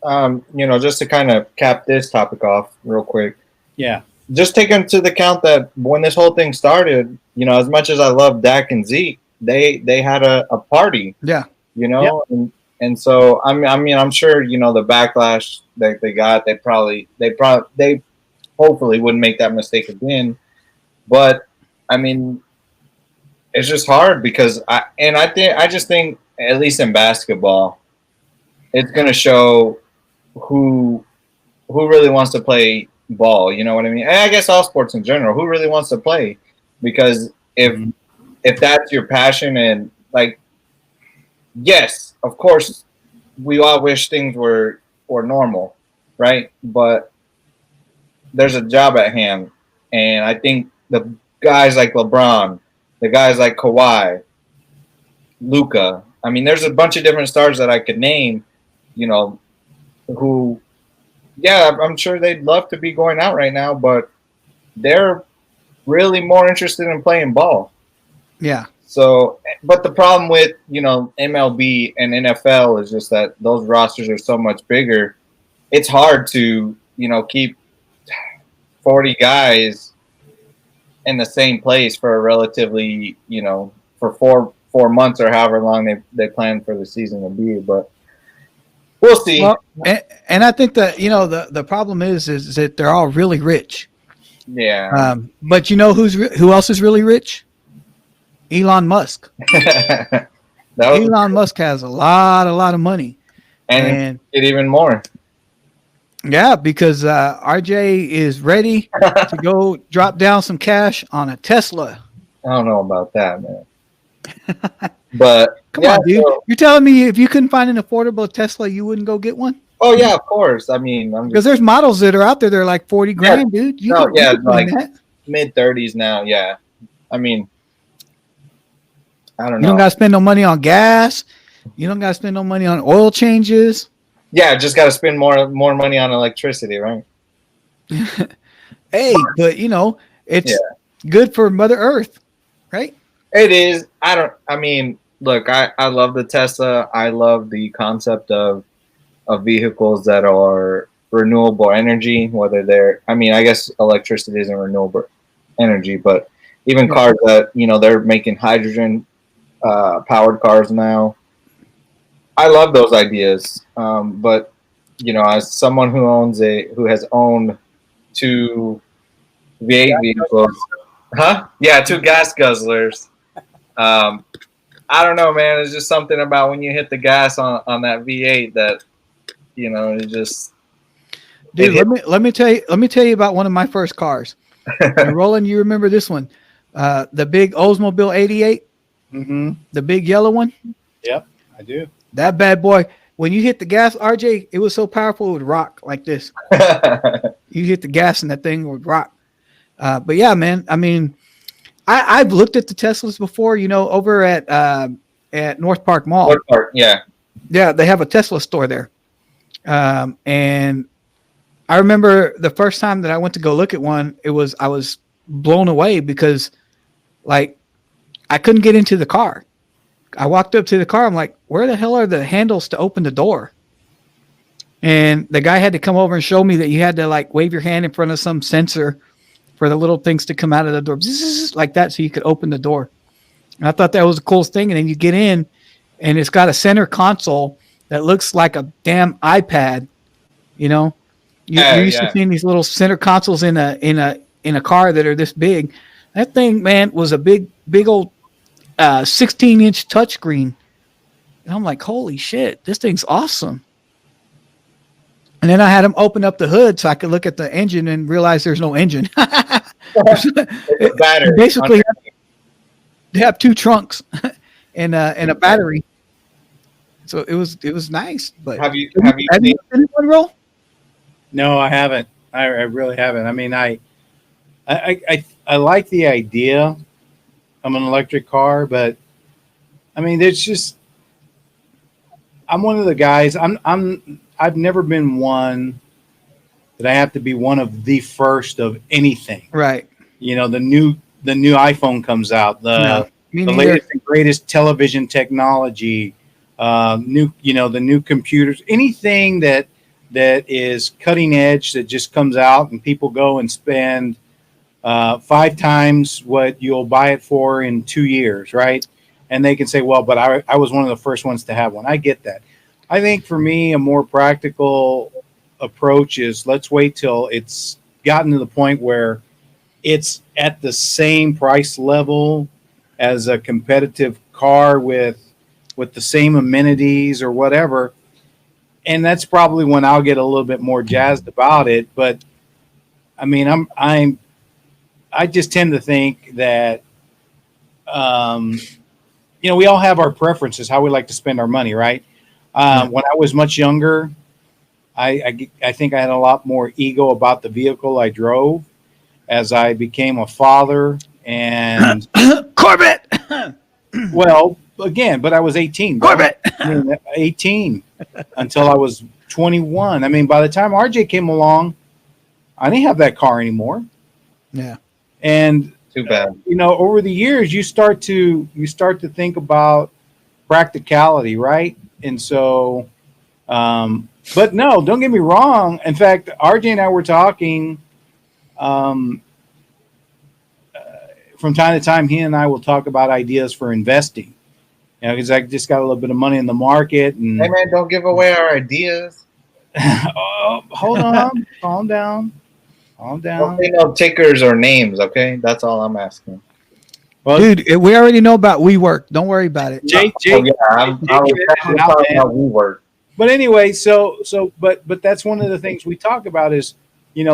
just to kind of cap this topic off real quick. Yeah. Just take into the account that when this whole thing started, as much as I love Dak and Zeke, they had a party. Yeah. And so I'm sure the backlash that they got, they hopefully wouldn't make that mistake again. But I mean, it's just hard because I just think at least in basketball, it's going to show who really wants to play ball. You know what I mean? And I guess all sports in general, who really wants to play? Because if that's your passion, and like, yes, of course, we all wish things were normal, right? But there's a job at hand, and I think the guys like LeBron, the guys like Kawhi, Luka. I mean, there's a bunch of different stars that I could name, who, I'm sure they'd love to be going out right now, but they're really more interested in playing ball. Yeah. So, but the problem with, MLB and NFL is just that those rosters are so much bigger. It's hard to, keep 40 guys in the same place for a relatively, for 4 months or however long they plan for the season to be. But we'll see. Well, and I think that, the problem is that they're all really rich. Yeah. But who else is really rich? Elon Musk. Elon Musk has a lot of money, and get even more. Yeah, because RJ is ready to go drop down some cash on a Tesla. I don't know about that, man. But come on, dude! You're telling me if you couldn't find an affordable Tesla, you wouldn't go get one? Oh yeah, of course. I mean, because there's models that are out there. They're like 40 grand, dude. You can like mid-30s now. Yeah, I mean. I don't know. You don't got to spend no money on gas. You don't got to spend no money on oil changes. Yeah, just got to spend more money on electricity, right? Hey, but it's good for Mother Earth, right? It is. I mean, look, I love the Tesla. I love the concept of vehicles that are renewable energy, whether they're, I mean, I guess electricity isn't renewable energy, but even cars that, they're making hydrogen powered cars now. I love those ideas. But as someone who has owned two V8 vehicles, yeah, two gas guzzlers. I don't know, man. It's just something about when you hit the gas on that V8 that it just. Dude, let me tell you about one of my first cars. And Roland, you remember this one? The big Oldsmobile 88, the big yellow one. Yep, I do. That bad boy. When you hit the gas, RJ, it was so powerful it would rock like this. You hit the gas and that thing would rock. But yeah, man. I mean, I've looked at the Teslas before. Over at North Park Mall. North Park, yeah. Yeah, they have a Tesla store there. And I remember the first time that I went to go look at one, I was blown away because, like, I couldn't get into the car. I walked up to the car. I'm like, where the hell are the handles to open the door? And the guy had to come over and show me that you had to, like, wave your hand in front of some sensor for the little things to come out of the door, like that, so you could open the door. And I thought that was the coolest thing. And then you get in, and it's got a center console that looks like a damn iPad. You're used to seeing these little center consoles in a car that are this big. That thing, man, was a big old 16-inch touchscreen. And I'm like, holy shit, this thing's awesome. And then I had him open up the hood so I could look at the engine and realize there's no engine. Battery. Basically, they have two trunks and a battery. So it was nice. But have you seen one roll? No, I haven't. I really haven't. I mean, I like the idea of an electric car, but I mean, there's just, I'm one of the guys. I've never been one that I have to be one of the first of anything. Right. The new iPhone comes out, the latest and greatest television technology, the new computers, anything that is cutting edge that just comes out and people go and spend 5 times what you'll buy it for in 2 years, right? And they can say, well, but I was one of the first ones to have one. I get that. I think for me, a more practical approach is let's wait till it's gotten to the point where it's at the same price level as a competitive car with the same amenities or whatever. And that's probably when I'll get a little bit more jazzed about it. But I mean, I just tend to think that, we all have our preferences, how we like to spend our money, right? When I was much younger, I think I had a lot more ego about the vehicle I drove. As I became a father and Corvette. Well, again, but I was 18. Corvette. 18 until I was 21. I mean, by the time RJ came along, I didn't have that car anymore. Yeah. And too bad. Over the years, you start to think about practicality, right? And so, but no, don't get me wrong. In fact, RJ and I were talking. From time to time, he and I will talk about ideas for investing. Because I just got a little bit of money in the market. And hey man, don't give away our ideas. Oh, hold on, calm down. Don't say no tickers or names, okay? That's all I'm asking. Well, dude, we already know about WeWork. Don't worry about it. Jake, I'm talking about WeWork. But anyway, but that's one of the things we talk about is,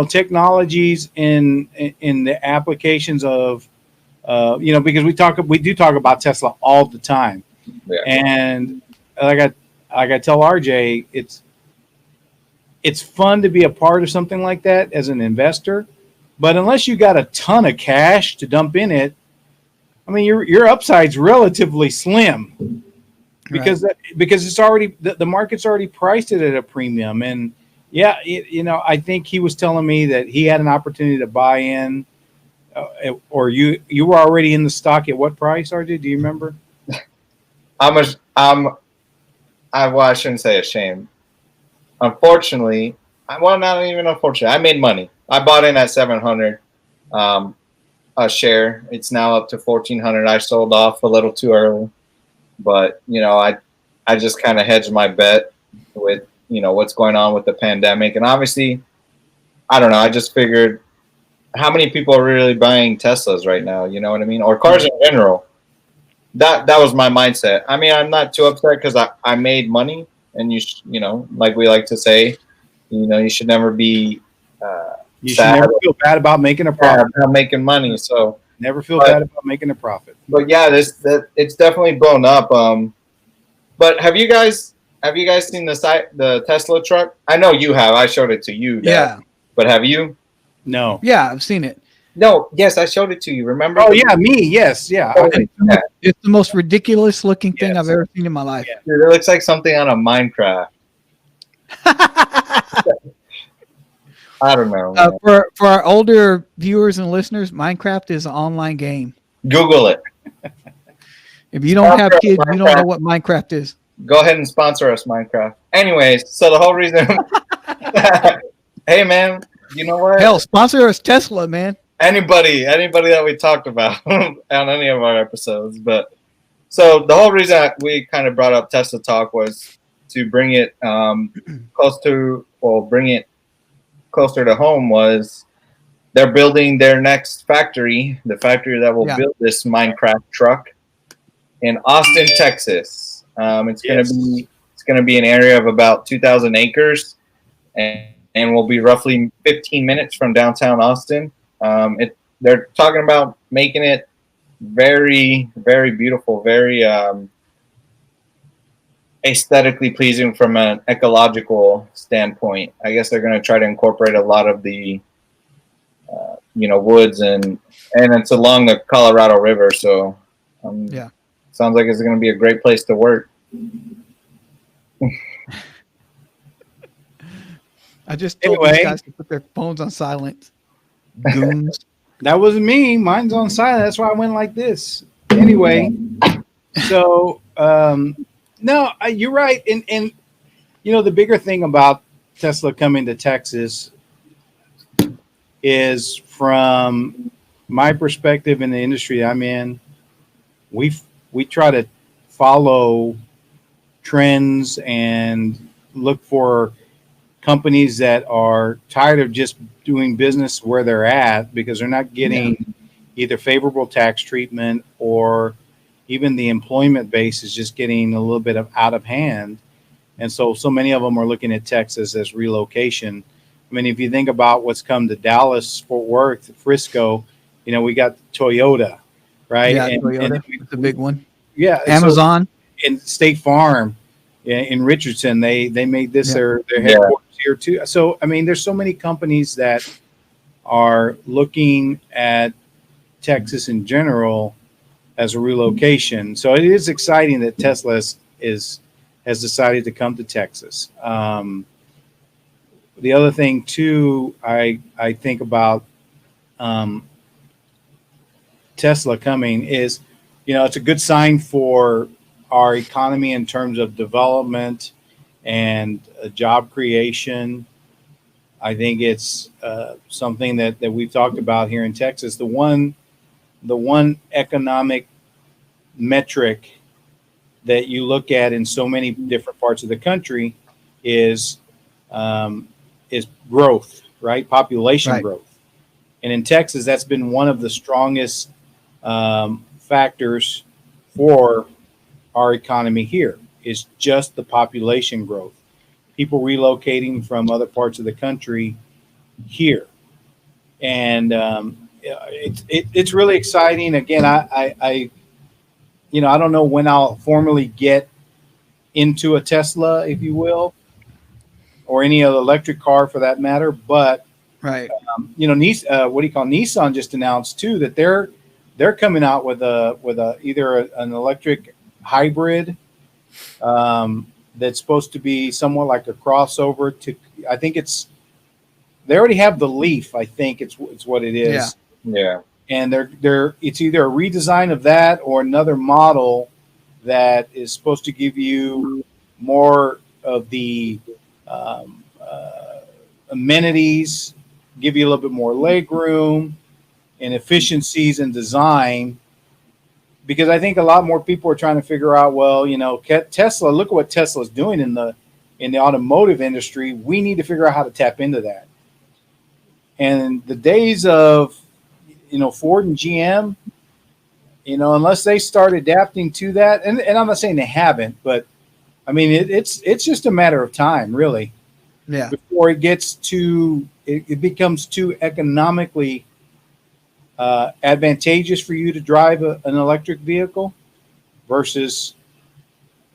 technologies in the applications of, because we do talk about Tesla all the time. Yeah. And like I tell RJ, it's fun to be a part of something like that as an investor, but unless you got a ton of cash to dump in it, I mean, your upside's relatively slim because it's already the market's already priced it at a premium. And yeah, I think he was telling me that he had an opportunity to buy in, or you were already in the stock at what price, RJ? Do you remember? I shouldn't say ashamed. Unfortunately, not even unfortunately, I made money. I bought in at 700 a share. It's now up to 1,400. I sold off a little too early, but I just kind of hedged my bet with what's going on with the pandemic. And obviously, I don't know. I just figured, how many people are really buying Teslas right now? You know what I mean? Or cars in general. That was my mindset. I mean, I'm not too upset because I made money, and like we like to say, you should never be You should sad never feel bad about making a profit. about making money. So Never feel bad about making a profit. but yeah, it's definitely blown up. But have you guys seen the Tesla truck? I know you have. I showed it to you, Dad. Yeah. But have you? No. Yeah, I've seen it. No. Yes, I showed it to you. Remember? Oh yeah, me. Yes. Yeah. It's the most ridiculous looking thing I've ever seen in my life. Yeah. Dude, it looks like something on a Minecraft. I don't know. For our older viewers and listeners, Minecraft is an online game. Google it. If you don't have kids, you don't know what Minecraft is. Go ahead and sponsor us, Minecraft. Anyways, so the whole reason. Hey, man, you know what? Hell, sponsor us Tesla, man. Anybody that we talked about on any of our episodes. But so the whole reason we kind of brought up Tesla talk was to bring it bring it closer to home. Was they're building their next factory, the factory that will build this Minecraft truck in Austin, Texas. It's gonna be an area of about 2,000 acres, and will be roughly 15 minutes from downtown Austin. They're talking about making it very, very beautiful, very aesthetically pleasing from an ecological standpoint. I guess they're going to try to incorporate a lot of the, woods and it's along the Colorado River. So, sounds like it's going to be a great place to work. I just told these guys to put their phones on silent. Goons. That wasn't me. Mine's on silent. That's why I went like this. Anyway, so no, you're right. And the bigger thing about Tesla coming to Texas is, from my perspective in the industry I'm in, we try to follow trends and look for companies that are tired of just doing business where they're at because they're not getting either favorable tax treatment, or even the employment base is just getting a little bit out of hand. And so many of them are looking at Texas as relocation. I mean, if you think about what's come to Dallas, Fort Worth, Frisco, we got Toyota, right? Yeah, Toyota. It's a big one. Yeah. Amazon. And State Farm in Richardson, they made this their headquarters here too. So, I mean, there's so many companies that are looking at Texas in general as a relocation. So it is exciting that Tesla has decided to come to Texas. The other thing too, I think about Tesla coming is, it's a good sign for our economy in terms of development and job creation. I think it's something that we've talked about here in Texas. The one economic metric that you look at in so many different parts of the country is growth, right? Population growth. And in Texas, that's been one of the strongest factors for our economy here, is just the population growth. People relocating from other parts of the country here. And it's really exciting. Again, I don't know when I'll formally get into a Tesla, if you will, or any other electric car for that matter. But Nissan just announced too that they're coming out with either an electric hybrid that's supposed to be somewhat like a crossover to. I think they already have the Leaf. I think it's what it is. Yeah. And it's either a redesign of that or another model that is supposed to give you more of the amenities, give you a little bit more leg room and efficiencies in design. Because I think a lot more people are trying to figure out, well, Tesla, look at what Tesla's doing in in the automotive industry, we need to figure out how to tap into that. And the days of, Ford and GM, unless they start adapting to that, and I'm not saying they haven't, but I mean, it's just a matter of time, really. Yeah. Before it gets to, it becomes too economically advantageous for you to drive an electric vehicle versus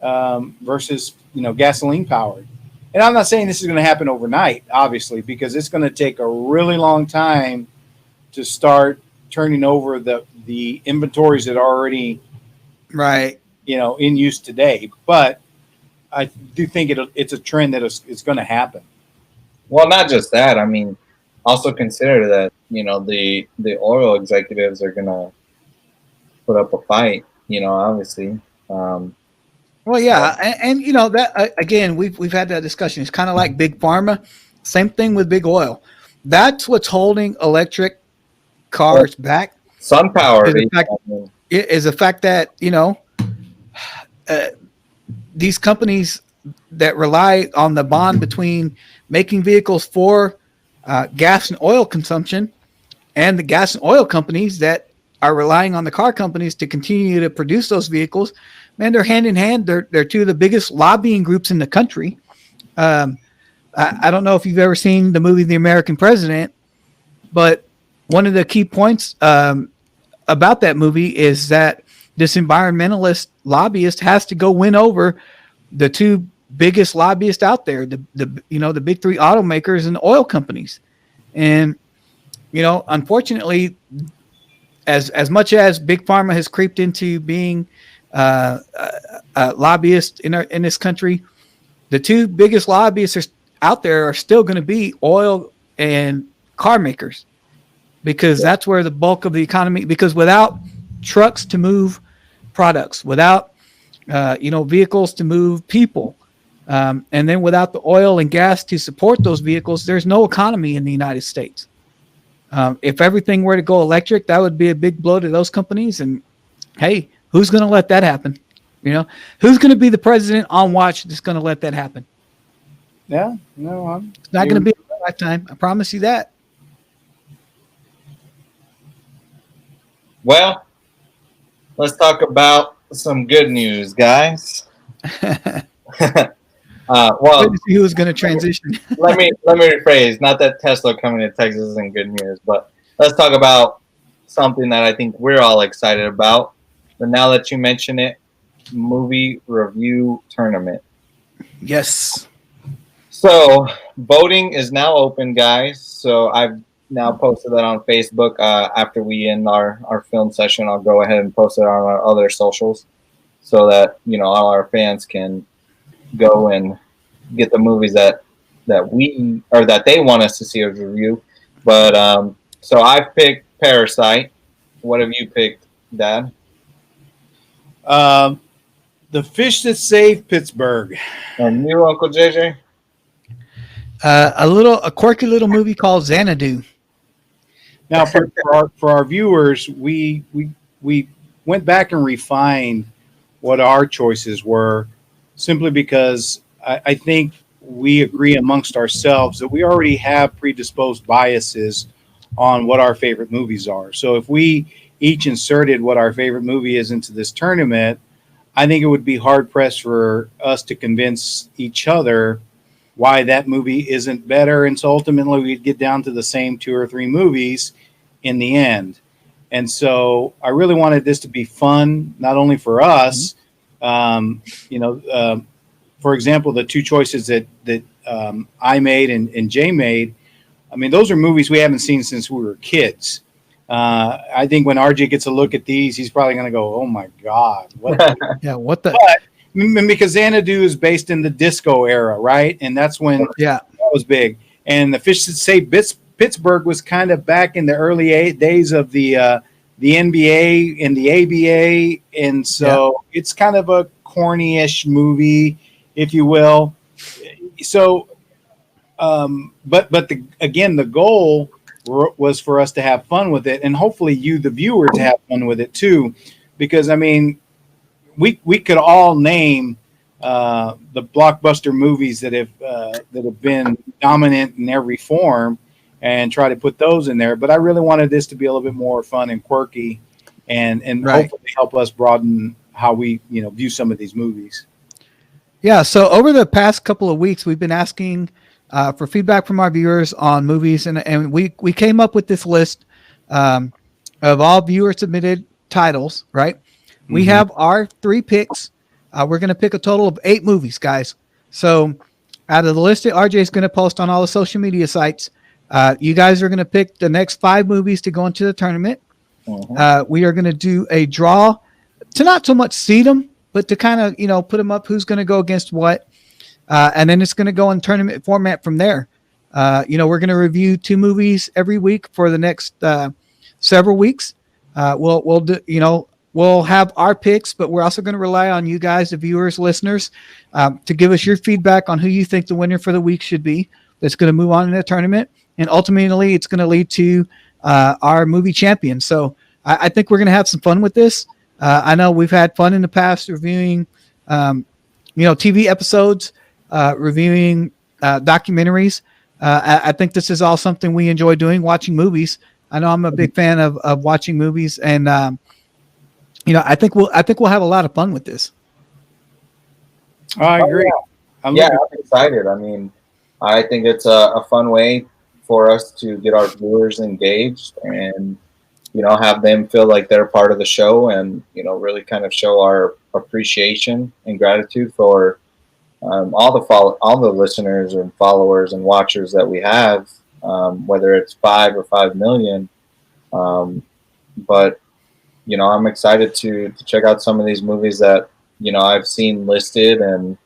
gasoline powered. And I'm not saying this is going to happen overnight, obviously, because it's going to take a really long time to start turning over the inventories that are already right, in use today. But I do think it's a trend that it's going to happen. Well, not just that. I mean, also consider that the oil executives are gonna put up a fight. Obviously. Well, yeah, and that again, we've had that discussion. It's kind of like big pharma. Same thing with big oil. That's what's holding electric cars back. SunPower is the fact that these companies that rely on the bond between making vehicles for gas and oil consumption, and the gas and oil companies that are relying on the car companies to continue to produce those vehicles. Man, they're hand in hand. They're two of the biggest lobbying groups in the country. I don't know if you've ever seen the movie The American President, but one of the key points about that movie is that this environmentalist lobbyist has to go win over the two biggest lobbyists out there, the big three automakers and the oil companies. And unfortunately, as much as big pharma has creeped into being lobbyists in this country, the two biggest lobbyists out there are still going to be oil and car makers, because that's where the bulk of the economy. Because without trucks to move products, without vehicles to move people, and then without the oil and gas to support those vehicles, there's no economy in the United States. If everything were to go electric, that would be a big blow to those companies. And hey, who's going to let that happen? Who's going to be the president on watch that's going to let that happen? Yeah, no, it's not going to be a lifetime. I promise you that. Well, let's talk about some good news, guys. Well, see who's going to transition. let me rephrase. Not that Tesla coming to Texas isn't good news, but let's talk about something that I think we're all excited about. But now that you mention it, movie review tournament. Yes. So voting is now open, guys. So I've now posted that on Facebook. After we end our film session, I'll go ahead and post it on our other socials so that all our fans can go and get the movies that we or that they want us to see as review. But so I've picked Parasite. What have you picked, Dad? The Fish That Saved Pittsburgh. And you, Uncle JJ? A quirky little movie called Xanadu. Now, for our viewers, we went back and refined what our choices were, simply because I think we agree amongst ourselves that we already have predisposed biases on what our favorite movies are. So if we each inserted what our favorite movie is into this tournament, I think it would be hard pressed for us to convince each other why that movie isn't better. And so ultimately we'd get down to the same 2 or 3 movies in the end. And so I really wanted this to be fun, not only for us, for example, the 2 choices that I made and Jay made. I mean, those are movies we haven't seen since we were kids. I think when RJ gets a look at these, he's probably going to go, "Oh my God, what?" What the? But because Xanadu is based in the disco era, right? And that's when that was big. And The Fish That Saved Pittsburgh was kind of back in the early days of the NBA and the ABA, and so it's kind of a corny-ish movie, if you will. So, but the goal was for us to have fun with it, and hopefully you, the viewer, to have fun with it too, because I mean, we could all name the blockbuster movies that have been dominant in every form, and try to put those in there. But I really wanted this to be a little bit more fun and quirky, and Right. hopefully help us broaden how we view some of these movies. Yeah. So over the past couple of weeks, we've been asking for feedback from our viewers on movies, and we came up with this list of all viewer submitted titles. Right. We Mhm. have our 3 picks. We're going to pick a total of 8 movies, guys. So out of the list that RJ is going to post on all the social media sites, you guys are going to pick the next 5 movies to go into the tournament. We are going to do a draw to not so much seed them, but to kind of, put them up who's going to go against what. And then it's going to go in tournament format from there. We're going to review 2 movies every week for the next several weeks. We'll do, we'll have our picks, but we're also going to rely on you guys, the viewers, listeners, to give us your feedback on who you think the winner for the week should be. That's going to move on in the tournament, and ultimately, it's going to lead to our movie champion. So I think we're going to have some fun with this. I know we've had fun in the past reviewing, TV episodes, reviewing documentaries. I think this is all something we enjoy doing, watching movies. I know I'm a big fan of watching movies, and I think we'll have a lot of fun with this. I agree. I'm excited. I mean, I think it's a fun way for us to get our viewers engaged and have them feel like they're part of the show, and really kind of show our appreciation and gratitude for all the listeners and followers and watchers that we have, whether it's 5 or 5 million. But I'm excited to check out some of these movies that I've seen listed and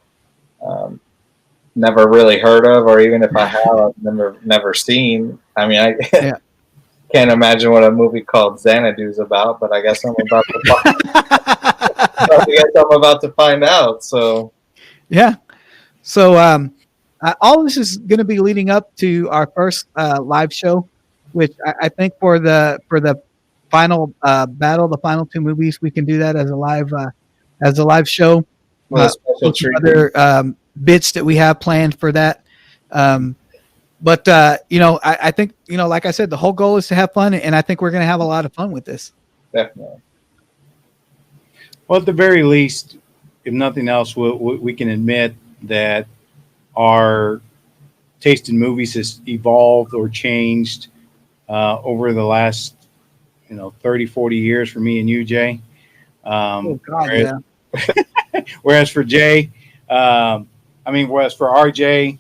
never really heard of, or even if I have, I've never seen. I mean, I can't imagine what a movie called Xanadu's about, but I guess I'm about to find out. So yeah. So all this is going to be leading up to our first live show, which I think for the final battle, the final 2 movies, we can do that as a live show. with a special treat. Other bits that we have planned for that. But I think, like I said, the whole goal is to have fun, and I think we're going to have a lot of fun with this. Definitely. Well, at the very least, if nothing else, we can admit that our taste in movies has evolved or changed over the last 30, 40 years for me and you, Jay. Whereas for Jay, whereas for RJ,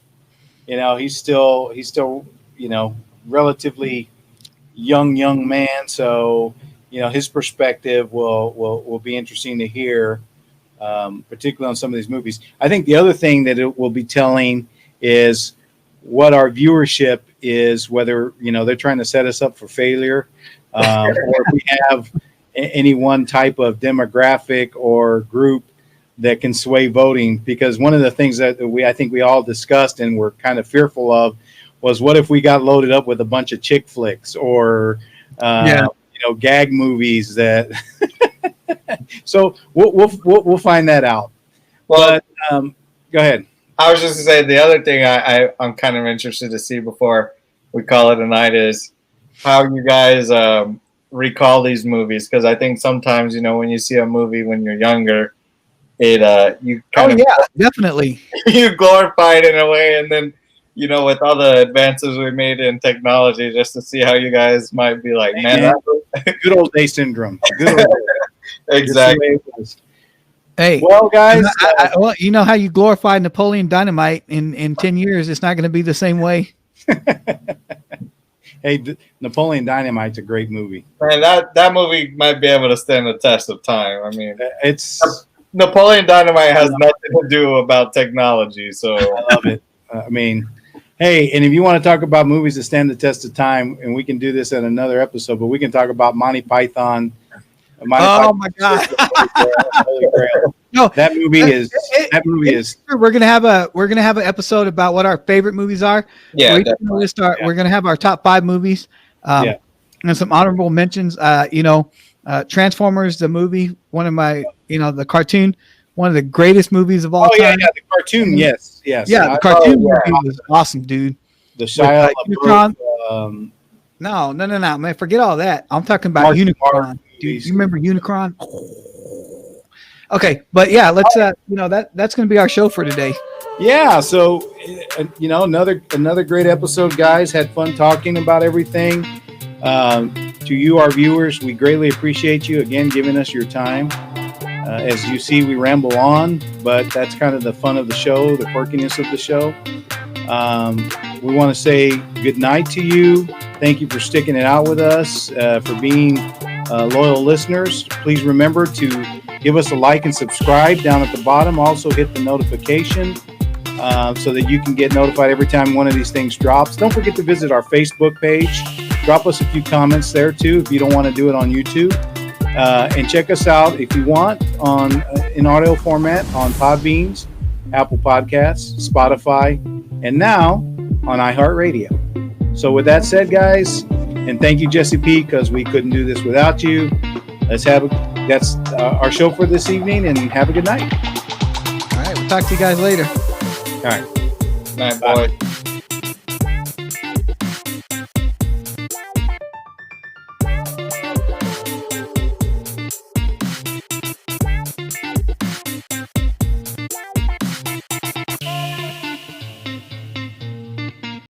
he's still relatively young man. So, his perspective will be interesting to hear, particularly on some of these movies. I think the other thing that it will be telling is what our viewership is, whether, they're trying to set us up for failure, or if we have any one type of demographic or group that can sway voting. Because one of the things that I think we all discussed and were kind of fearful of was, what if we got loaded up with a bunch of chick flicks or gag movies that so we'll find that out. Well, but, go ahead. I was just to say, the other thing I'm kind of interested to see before we call it a night is how you guys recall these movies, because I think sometimes when you see a movie when you're younger, you kind of definitely you glorify it in a way, and then with all the advances we made in technology, just to see how you guys might be like, man, good old day syndrome. Good old day. Exactly. Hey, well, guys, well, you know how you glorified Napoleon Dynamite in 10 years, it's not going to be the same way. Hey, Napoleon Dynamite's a great movie. Man, that movie might be able to stand the test of time. I mean, it's Napoleon Dynamite has nothing to do about technology, so I love it. Hey, and if you want to talk about movies that stand the test of time, and we can do this in another episode, but we can talk about Monty Python. My God! No, that movie is. We're gonna have an episode about what our favorite movies are. Yeah, we're gonna have our top 5 movies. And some honorable mentions. Transformers, the movie, one of my, the cartoon, one of the greatest movies of all Oh, time. yeah, the cartoon. Yes. Yeah, the cartoon movie was awesome, dude. The Shia Unicron. LaBeouf, No, man. Forget all that. I'm talking about Unicron. Dude, you remember Unicron? Okay, but yeah, let's that's going to be our show for today. Yeah, so another great episode, guys. Had fun talking about everything. To you, our viewers, we greatly appreciate you again giving us your time. As you see, we ramble on, but that's kind of the fun of the show, the quirkiness of the show. We want to say good night to you. Thank you for sticking it out with us, for being loyal listeners. Please remember to give us a like and subscribe down at the bottom. Also hit the notification so that you can get notified every time one of these things drops. Don't forget to visit our Facebook page. Drop us a few comments there too if you don't want to do it on YouTube. And check us out if you want in audio format on Podbeans, Apple Podcasts, Spotify, and now on iHeartRadio. So with that said, guys, and thank you, Jesse P, because we couldn't do this without you. That's our show for this evening, and have a good night. All right, we'll talk to you guys later. All right. Night, boy.